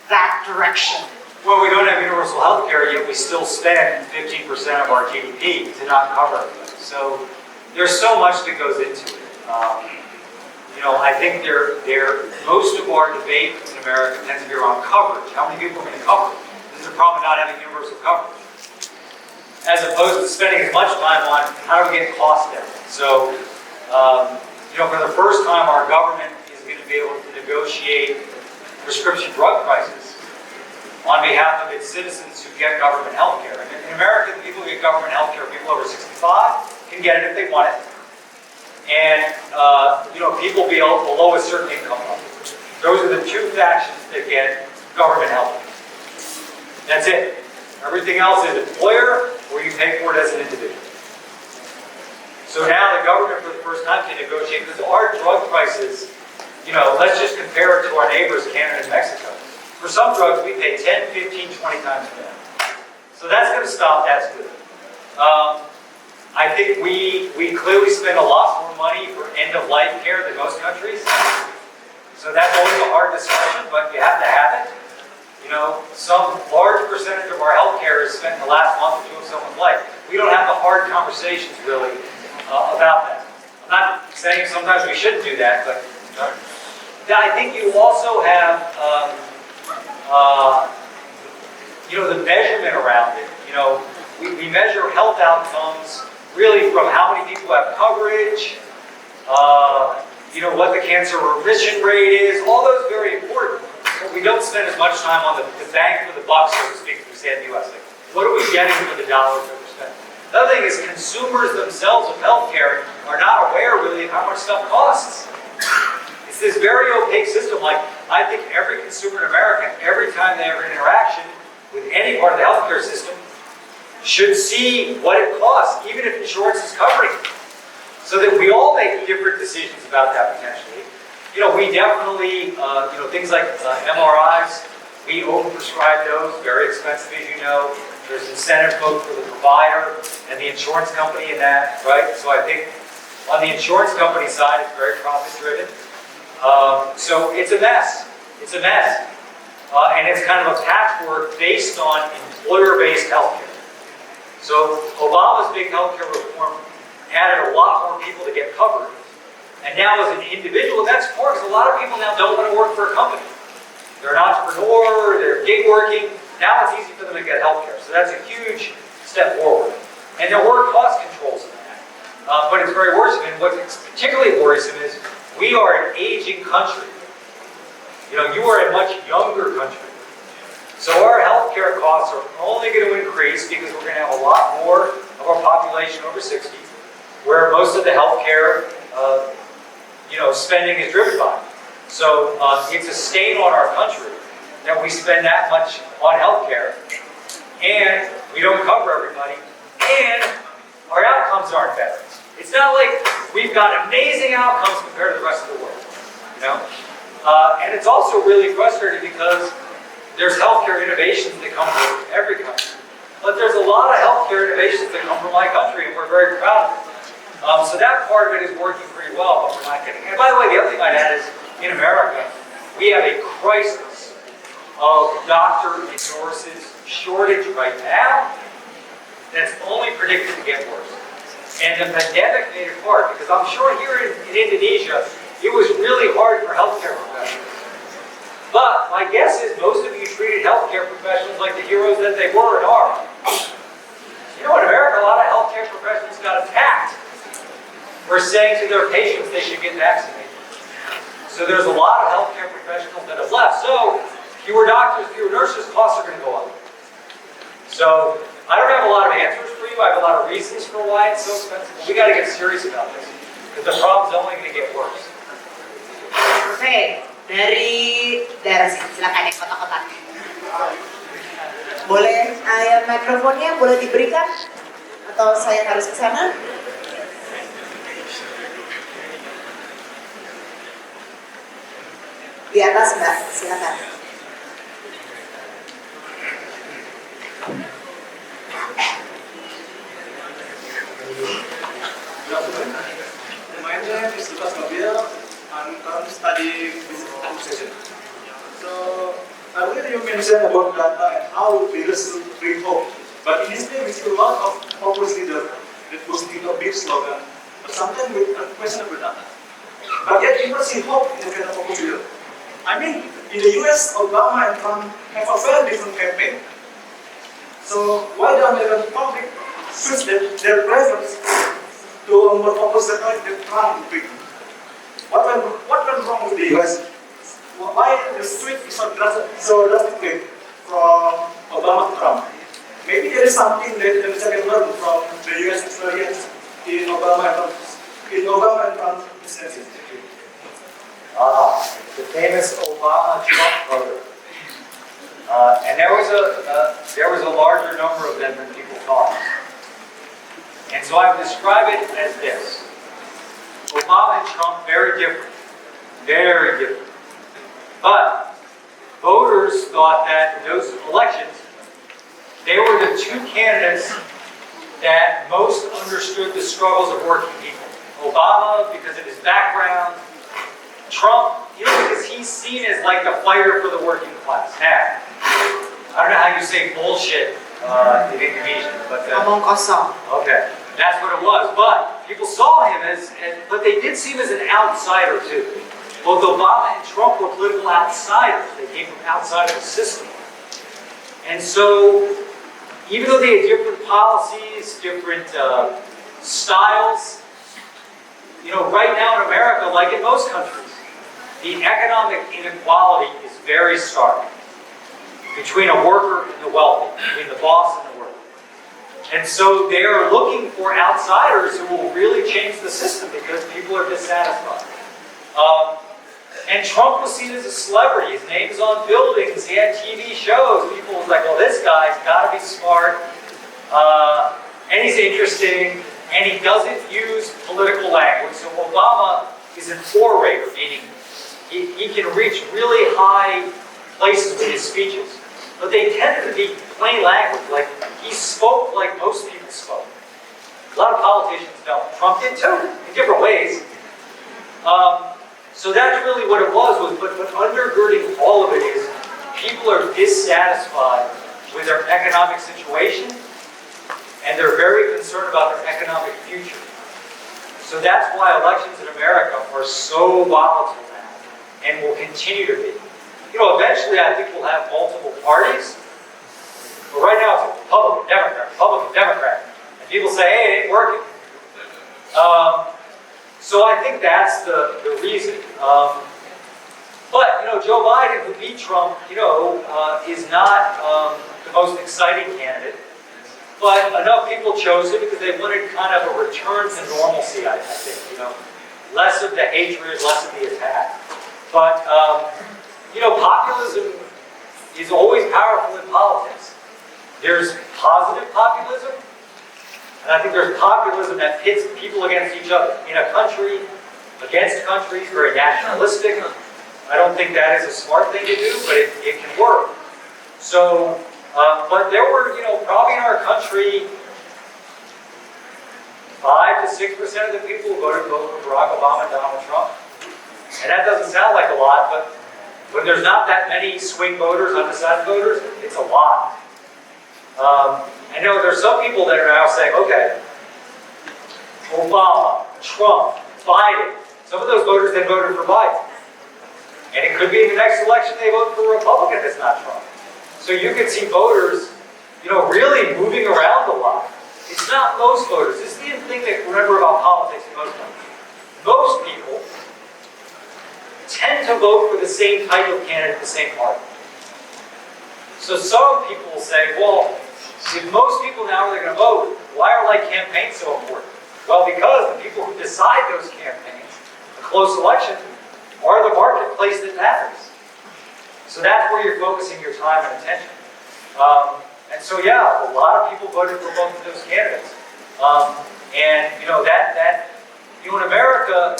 [SPEAKER 5] that direction?
[SPEAKER 2] Well, we don't have universal health care, yet we still spend 15% of our GDP to not cover it. So there's so much that goes into it. I think most of our debate in America tends to be around coverage. How many people are going to cover? This is a problem of not having universal coverage. As opposed to spending as much time on how do we get costs down. So, for the first time, our government is going to be able to negotiate prescription drug prices on behalf of its citizens who get government health care. In America, the people who get government health care, people over 65, can get it if they want it. And, people below a certain income level. Those are the two factions that get government health care. That's it. Everything else is employer, or you pay for it as an individual. So now the government, for the first time, can negotiate, because our drug prices, let's just compare it to our neighbors, Canada and Mexico. For some drugs, we pay 10, 15, 20 times more. So that's going to stop, that's good. I think we clearly spend a lot more money for end-of-life care than most countries. So that's always a hard discussion, but you have to have it. Some large percentage of our health care is spent in the last month or two of someone's life. We don't have the hard conversations, really, about that. I'm not saying sometimes we shouldn't do that, but I think you also have, the measurement around it. We measure health outcomes really from how many people have coverage, what the cancer remission rate is, all those very important. But we don't spend as much time on the bang for the buck, so to speak, as we say in the US. Like, what are we getting for the dollars that we're spending? The other thing is consumers themselves of healthcare are not aware really of how much stuff costs. It's this very opaque system. Like, I think every consumer in America, every time they have an interaction with any part of the healthcare system, should see what it costs, even if insurance is covering it, so that we all make different decisions about that potentially. We definitely, things like MRIs, we overprescribe those, very expensive as you know. There's incentive both for the provider and the insurance company in that, right? So I think on the insurance company side, it's very profit driven. So it's a mess. It's a mess. And it's kind of a patchwork based on employer-based healthcare. So Obama's big healthcare reform added a lot more people to get covered. And now as an individual, that's important because a lot of people now don't want to work for a company. They're an entrepreneur, they're gig working. Now it's easy for them to get healthcare. So that's a huge step forward. And there were cost controls in that. But it's very worrisome. And what's particularly worrisome is we are an aging country. You are a much younger country. So our healthcare costs are only going to increase because we're going to have a lot more of our population over 60, where most of the healthcare spending is driven by. So it's a stain on our country that we spend that much on healthcare, and we don't cover everybody, and our outcomes aren't better. It's not like we've got amazing outcomes compared to the rest of the world, And it's also really frustrating because there's healthcare innovations that come from every country, but there's a lot of healthcare innovations that come from my country, and we're very proud of it. So that part of it is working pretty well, but we're not getting. And by the way, the other thing I'd add is, in America, we have a crisis of doctor and nurses shortage right now that's only predicted to get worse. And the pandemic made it hard, because I'm sure here in Indonesia, it was really hard for healthcare professionals. But my guess is most of you treated healthcare professionals like the heroes that they were and are. In America, a lot of healthcare professionals got attacked for saying to their patients they should get vaccinated. So there's a lot of healthcare professionals that have left. So fewer doctors, fewer nurses, costs are going to go up. So I don't have a lot of answers for you. I have a lot of reasons for why it's so expensive. But we got to get serious about this, because the problem's only going to get worse.
[SPEAKER 5] Oke, dari daerah sini, silakan yang kotak-kotak. Boleh mikrofonnya boleh diberikan atau saya harus ke sana? Di atas Mbak, silakan.
[SPEAKER 11] My name is Lucas Mabir. I'm currently studying business administration. So earlier you mentioned about data and how leaders should bring hope. But in this day we see a lot of hopeless leaders that boasting a big slogan, but sometimes with questionable data. But yet people see hope in the kind of hopeless leader. I mean, in the US, Obama and Trump have a very different campaign. So why the American public switch their preference to a more focused rhetoric that Trump bring? What went wrong with the US? Why the switch is so drastically from Obama to Trump? Maybe there is something that we can learn from the US experience in Obama and Trump presidency.
[SPEAKER 2] The famous Obama-Trump voter. And there was a larger number of them than people thought. And so I would describe it as this. Obama and Trump, very different. Very different. But voters thought that in those elections, they were the two candidates that most understood the struggles of working people. Obama, because of his background. Trump, because he's seen as like the fighter for the working class. Now, I don't know how you say bullshit in Indonesian, but
[SPEAKER 5] Omong kosong.
[SPEAKER 2] okay, that's what it was. But people saw him but they did see him as an outsider too. Both Obama and Trump were political outsiders. They came from outside of the system. And so, even though they had different policies, different styles, right now in America, like in most countries, the economic inequality is very stark between a worker and the wealthy, between the boss and the worker. And so they are looking for outsiders who will really change the system because people are dissatisfied. And Trump was seen as a celebrity. His name was on buildings. He had TV shows. People was like, well, this guy's got to be smart, and he's interesting, and he doesn't use political language. So Obama is an orator, meaning he can reach really high places with his speeches. But they tended to be plain language. Like, he spoke like most people spoke. A lot of politicians don't. Trump did too, in different ways. So that's really what it was but undergirding all of it is people are dissatisfied with their economic situation, and they're very concerned about their economic future. So that's why elections in America are so volatile now, and will continue to be. You know, eventually I think we'll have multiple parties, but right now it's Republican, Democrat. And people say, hey, it ain't working. So I think that's the reason. But, you know, Joe Biden, who beat Trump, you know, is not the most exciting candidate. But enough people chose him because they wanted kind of a return to normalcy, I think, you know. Less of the hatred, less of the attack. But, you know, populism is always powerful in politics. There's positive populism, and I think there's populism that pits people against each other. In a country, against countries, very nationalistic. I don't think that is a smart thing to do, but it can work. So, but there were, you know, probably in our country, 5 to 6% of the people who voted for Barack Obama and Donald Trump. And that doesn't sound like a lot, but when there's not that many swing voters, undecided voters, it's a lot. I know there's some people that are now saying, okay, Obama, Trump, Biden. Some of those voters then voted for Biden. And it could be in the next election they vote for a Republican that's not Trump. So you could see voters, you know, really moving around a lot. It's not most voters. This is the thing that remember about politics in most countries. Most people tend to vote for the same type of candidate, the same party. So some people will say, well, if most people now are going to vote, why are like campaigns so important? Well, because the people who decide those campaigns, a close election, are the marketplace that matters. So that's where you're focusing your time and attention. And so, yeah, a lot of people voted for both of those candidates. And you know you know, in America,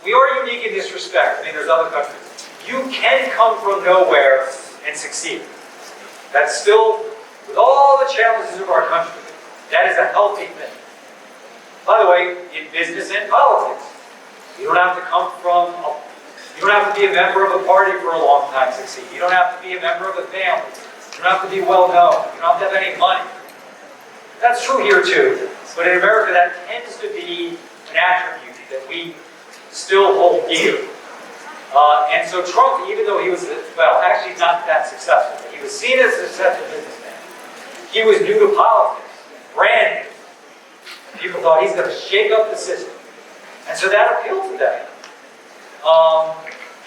[SPEAKER 2] we are unique in this respect. I mean, there's other countries. You can come from nowhere and succeed. That's still, with all the challenges of our country, that is a healthy thing. By the way, in business and politics, you don't have to come from, you don't have to be a member of a party for a long time to succeed. You don't have to be a member of a family. You don't have to be well known. You don't have to have any money. That's true here too. But in America, that tends to be an attribute that we still hold dear. And so Trump, even though he was, well, actually not that successful, but he was seen as a successful businessman. He was new to politics, brand new. People thought he's going to shake up the system. And so that appealed to them.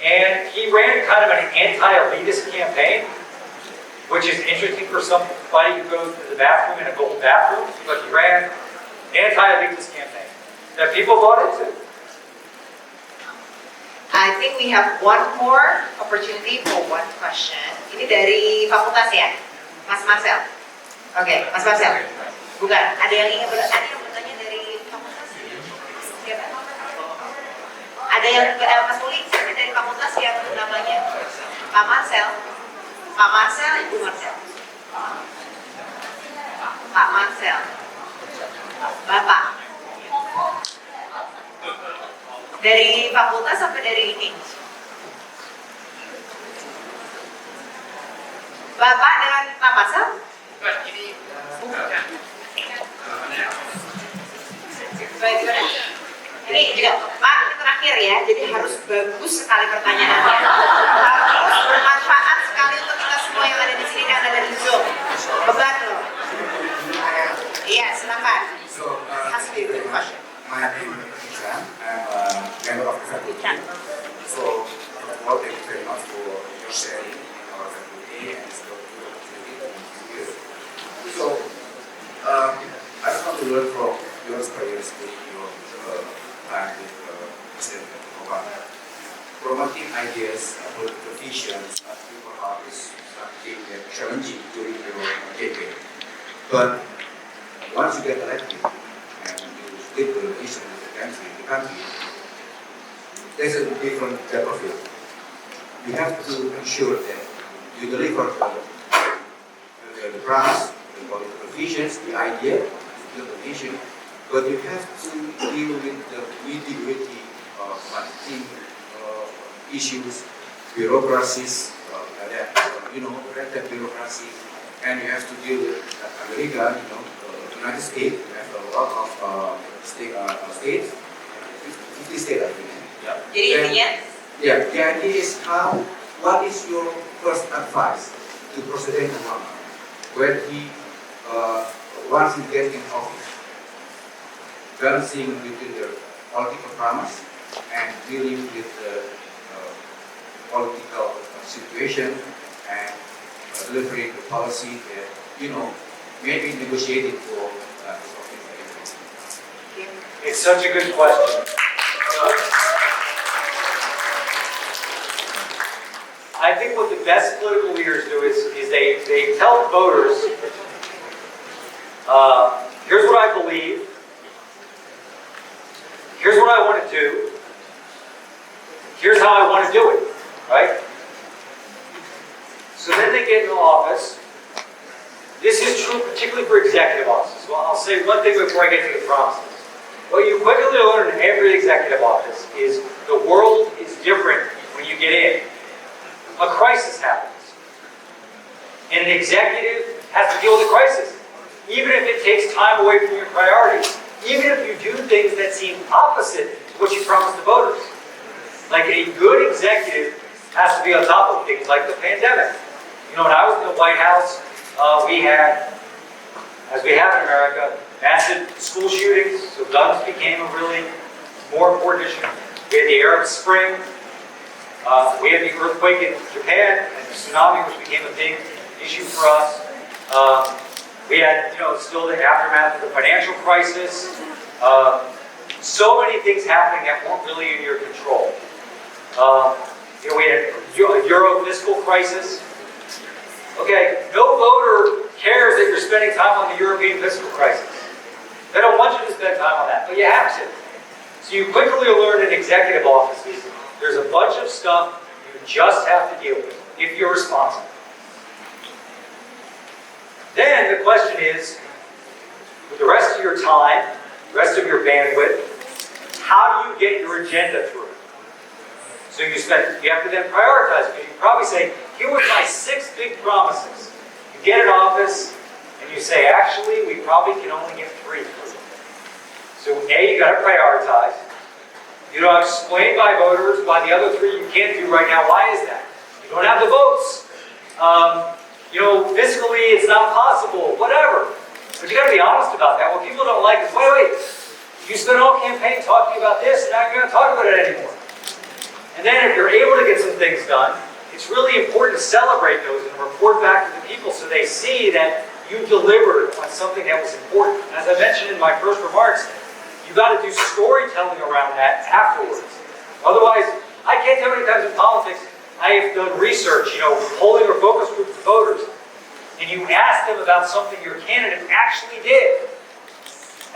[SPEAKER 2] And he ran kind of an anti-elitist campaign, which is interesting for somebody who goes to the bathroom in a gold bathroom, but he ran an anti-elitist campaign that people bought into.
[SPEAKER 5] I think we have one more opportunity for one question. Ini dari Fakultas ya, Mas Marcel. Oke, Mas Marcel. Bukan, ada yang ingin bertanya dari Fakultas? Siapa? Ada yang Mas Uli, siapa dari Fakultas yang namanya Pak Marcel? Pak Marcel, Ibu Marcel. Pak Marcel. Bapak. Dari fakultas sampai dari ini? Bapak dengan Pak Marcel? Ini juga Pak, ini terakhir ya, jadi harus bagus sekali pertanyaannya. Harus bermanfaat sekali untuk kita semua yang ada di sini dan ada di Zoom. Beban loh. Iya, silakan. Has to be a good question.
[SPEAKER 12] My name is Chan. I'm a member of the faculty. So, well, thank you very much for your sharing our faculty and the opportunity to be here. So, I just want to learn from your experience with your time with Presiden Obama. From a team ideas, political visions, people have is something that challenging during your campaign. But once you get elected and you split the vision of the country, there's a different type of it. You have to ensure that you deliver the promise, the political visions, the idea, the vision, but you have to deal with the nitty-gritty team issues, bureaucracies, red tape bureaucracy, and you have to deal with America, United States. You have a lot of states, 50 states, I think. Yeah. The idea is what is your first advice to Presiden Obama when he, once he gets in office, balancing between the political promise and dealing with the political situation and delivering the policy that, maybe negotiated for
[SPEAKER 2] It's such a good question. I think what the best political leaders do is they tell voters, here's what I believe, here's what I want to do, here's how I want to do it, right? So then they get into office. This is true particularly for executive offices. Well, I'll say one thing before I get to the promises. What you quickly learn in every executive office is the world is different when you get in. A crisis happens. And an executive has to deal with a crisis. Even if it takes time away from your priorities. Even if you do things that seem opposite to what you promised the voters. Like a good executive has to be on top of things like the pandemic. When I was in the White House, we had, as we have in America, massive school shootings, so guns became a really more important issue. We had the Arab Spring, we had the earthquake in Japan, and the tsunami, which became a big issue for us. We had, still the aftermath of the financial crisis. So many things happening that weren't really in your control. We had a Euro fiscal crisis. Okay, no voter cares that you're spending time on the European fiscal crisis. They don't want you to spend time on that, but you have to. So you quickly learn in executive offices, there's a bunch of stuff you just have to deal with if you're responsible. Then the question is, with the rest of your time, the rest of your bandwidth, how do you get your agenda through? So you have to then prioritize. Because you probably say, here were my 6 big promises. You get in office, and you say, actually, we probably can only get 3. So A, you got to prioritize. You don't explain by voters why the other 3 you can't do right now. Why is that? You don't have the votes. Fiscally, it's not possible. Whatever. But you got to be honest about that. What people don't like is, wait. You spent all campaign talking about this, and now you're going to talk about it anymore. And then if you're able to get some things done, it's really important to celebrate those and report back to the people so they see that you delivered on something that was important. As I mentioned in my first remarks, you got to do storytelling around that afterwards. Otherwise, I can't tell how many times in politics I have done research, polling or focus groups of voters, and you ask them about something your candidate actually did,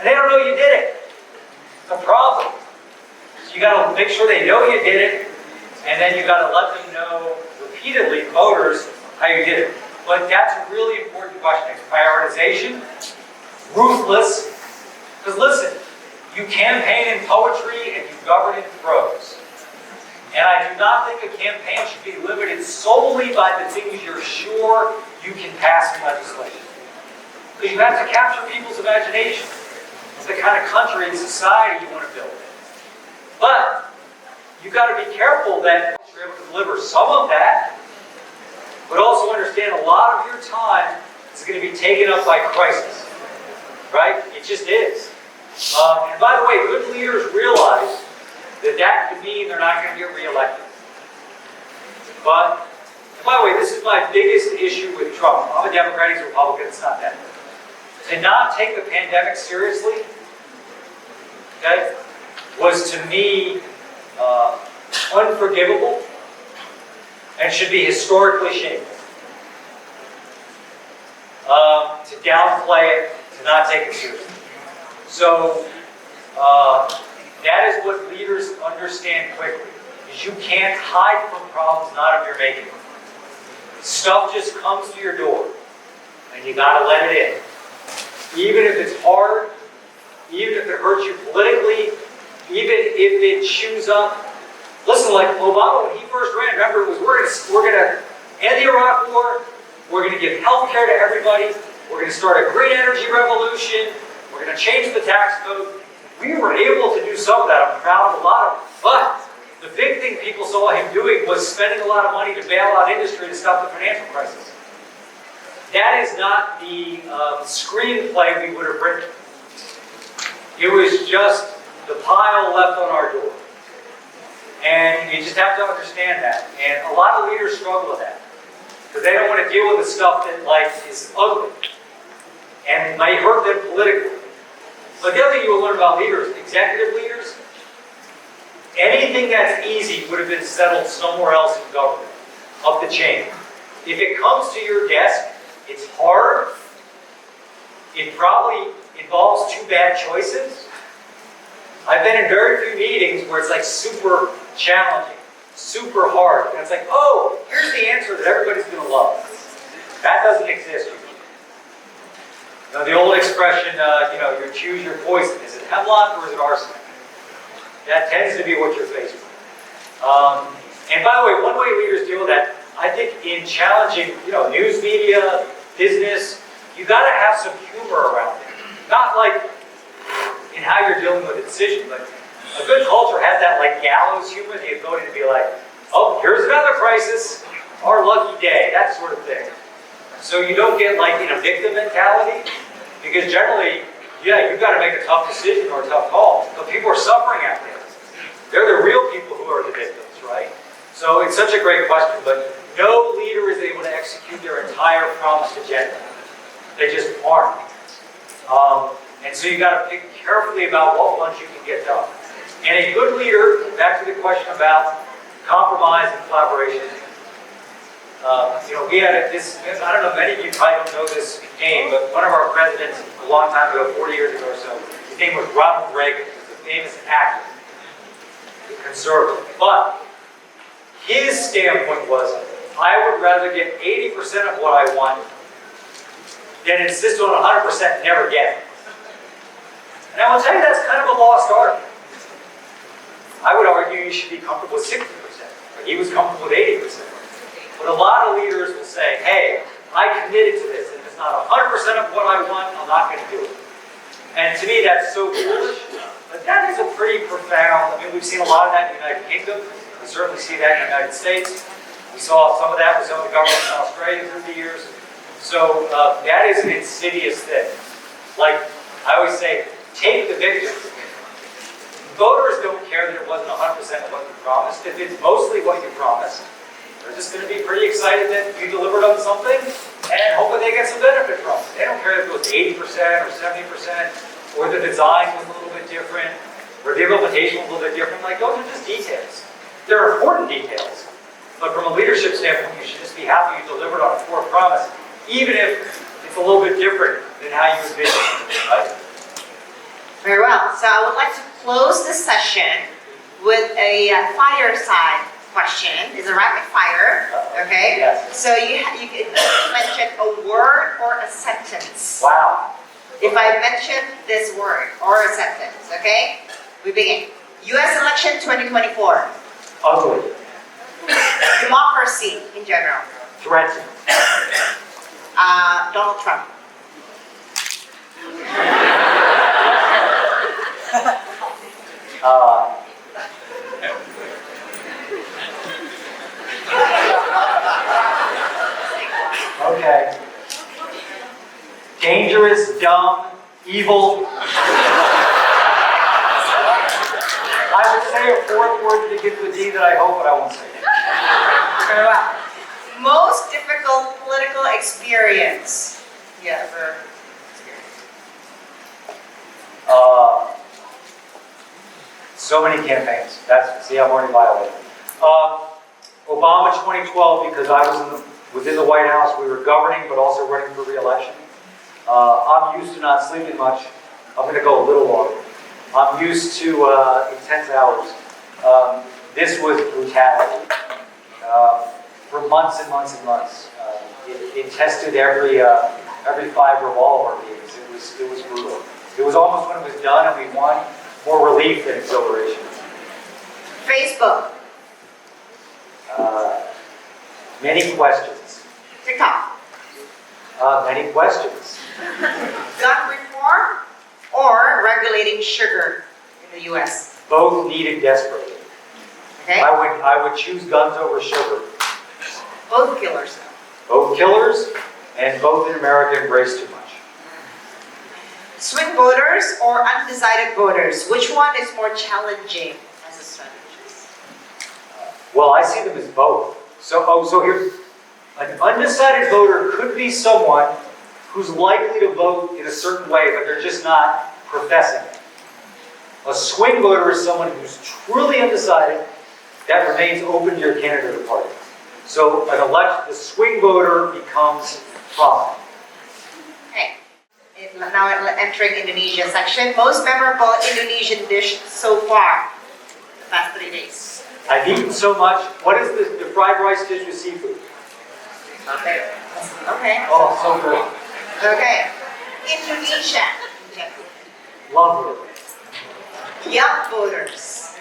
[SPEAKER 2] and they don't know you did it. It's a problem. So you got to make sure they know you did it, and then you got to let them know repeatedly, voters, how you did it. But that's a really important question. It's prioritization, ruthless, because listen, you campaign in poetry and you govern in prose. And I do not think a campaign should be limited solely by the things you're sure you can pass in legislation. Because you have to capture people's imagination. It's the kind of country and society you want to build. But you've got to be careful that you're able to deliver some of that, but also understand a lot of your time is going to be taken up by crisis. Right? It just is. And by the way, good leaders realize that could mean they're not going to get reelected. But, by the way, this is my biggest issue with Trump. I'm a Democrat, he's a Republican, it's not that. To not take the pandemic seriously, okay, was to me unforgivable and should be historically shameful. To downplay it, to not take it seriously. So that is what leaders understand quickly, is you can't hide from problems not of your making. Stuff just comes to your door, and you gotta let it in. Even if it's hard, even if it hurts you politically, even if it chews up. Listen, like Obama, when he first ran, remember, it was we're gonna end the Iraq War, we're gonna give health care to everybody, we're gonna start a green energy revolution, we're gonna change the tax code. We were able to do some of that. I'm proud of a lot of it. But the big thing people saw him doing was spending a lot of money to bail out industry to stop the financial crisis. That is not the screenplay we would have written. It was just the pile left on our door. And you just have to understand that. And a lot of leaders struggle with that. Because they don't want to deal with the stuff that is ugly. And it may hurt them politically. But the other thing you will learn about leaders, executive leaders, anything that's easy would have been settled somewhere else in government, up the chain. If it comes to your desk, it's hard. It probably involves two bad choices. I've been in very few meetings where it's like super challenging, super hard. And it's like, oh, here's the answer that everybody's going to love. That doesn't exist usually. You know, the old expression, you choose your poison. Is it hemlock or is it arsenic? That tends to be what you're faced with. And by the way, one way leaders deal with that, I think in challenging, news media, business, you got to have some humor around it. Not like in how you're dealing with a decision, but a good culture has that like gallows humor, the ability to be like, oh, here's another crisis, our lucky day, that sort of thing. So you don't get like in a victim mentality, because generally, yeah, you've got to make a tough decision or a tough call, but people are suffering out there. They're the real people who are the victims, right? So it's such a great question, but no leader is able to execute their entire promised agenda. They just aren't. And so you got to think carefully about what ones you can get done. And a good leader, back to the question about compromise and collaboration. We had this, I don't know, many of you probably don't know this name, but one of our presidents a long time ago, 40 years ago or so, his name was Ronald Reagan. He was a famous actor, a conservative. But his standpoint was, I would rather get 80% of what I want than insist on 100% never get it. And I will tell you that's kind of a lost art. I would argue you should be comfortable with 60%, but he was comfortable with 80%. But a lot of leaders will say, hey, I committed to this, and if it's not 100% of what I want, I'm not going to do it. And to me, that's so foolish, but that is a pretty profound, we've seen a lot of that in the United Kingdom. We certainly see that in the United States. We saw some of that with some of the governments in Australia through the years. So that is an insidious thing. Like I always say, take the victory. Voters don't care that it wasn't 100% of what you promised. If it's mostly what you promised, they're just going to be pretty excited that you delivered on something and hoping they get some benefit from it. They don't care if it was 80% or 70% or the design was a little bit different or the implementation was a little bit different. Like those are just details. They're important details. But from a leadership standpoint, you should just be happy you delivered on a core promise, even if it's a little bit different than how you envisioned it, right?
[SPEAKER 5] Very well. So I would like to close this session with a fireside question. It's a rapid fire, okay?
[SPEAKER 2] Yes.
[SPEAKER 5] So you can mention a word or a sentence.
[SPEAKER 2] Wow.
[SPEAKER 5] If I mention this word or a sentence, okay? We begin. U.S. election 2024.
[SPEAKER 2] Ugly.
[SPEAKER 5] Democracy in general.
[SPEAKER 2] Threatened.
[SPEAKER 5] Donald Trump.
[SPEAKER 2] Okay. Dangerous, dumb, evil. I would say a fourth word that begins with D that I hope, but I won't say it.
[SPEAKER 5] Very well. Most difficult political experience you ever experienced?
[SPEAKER 2] So many campaigns. See, I'm already violated. Obama 2012 because I was in the White House. We were governing, but also running for re-election. I'm used to not sleeping much. I'm going to go a little longer. I'm used to intense hours. This was brutality for months and months and months. It tested every fiber of all of our beings. It was brutal. It was almost when it was done and we won, more relief than exhilaration.
[SPEAKER 5] Facebook,
[SPEAKER 2] Many questions.
[SPEAKER 5] TikTok,
[SPEAKER 2] Many questions.
[SPEAKER 5] gun reform, or regulating sugar in the US.
[SPEAKER 2] Both needed desperately.
[SPEAKER 5] Okay?
[SPEAKER 2] I would choose guns over sugar.
[SPEAKER 5] Both killers.
[SPEAKER 2] Both killers, and both in America embrace too much.
[SPEAKER 5] Swing voters or undecided voters, which one is more challenging as a strategist?
[SPEAKER 2] Well, I see them as both. So here, an undecided voter could be someone who's likely to vote in a certain way, but they're just not professing it. A swing voter is someone who's truly undecided that remains open to your candidate or party. So the swing voter becomes prominent.
[SPEAKER 5] Okay. Now entering Indonesia section. Most memorable Indonesian dish so far, the past 3 days.
[SPEAKER 2] I've eaten so much. What is the fried rice dish with seafood?
[SPEAKER 5] Okay. Okay.
[SPEAKER 2] Oh, so good.
[SPEAKER 5] Okay. Indonesia.
[SPEAKER 2] Lovely.
[SPEAKER 5] Young voters.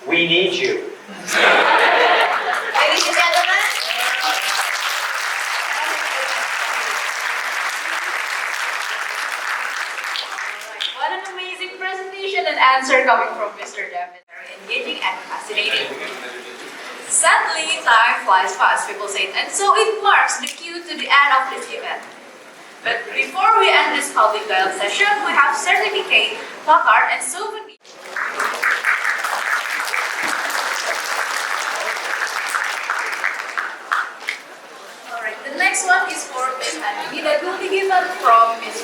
[SPEAKER 2] We need you.
[SPEAKER 5] Ladies and gentlemen.
[SPEAKER 1] What an amazing presentation and answer coming from Mr. David. Very engaging and fascinating. Sadly, time flies fast, people say, and so it marks the cue to the end of this event. But before we end this public dialogue session, we have certificate, placard, and souvenir. Alright, the next one is for Ms. Annie that will be given from Ms.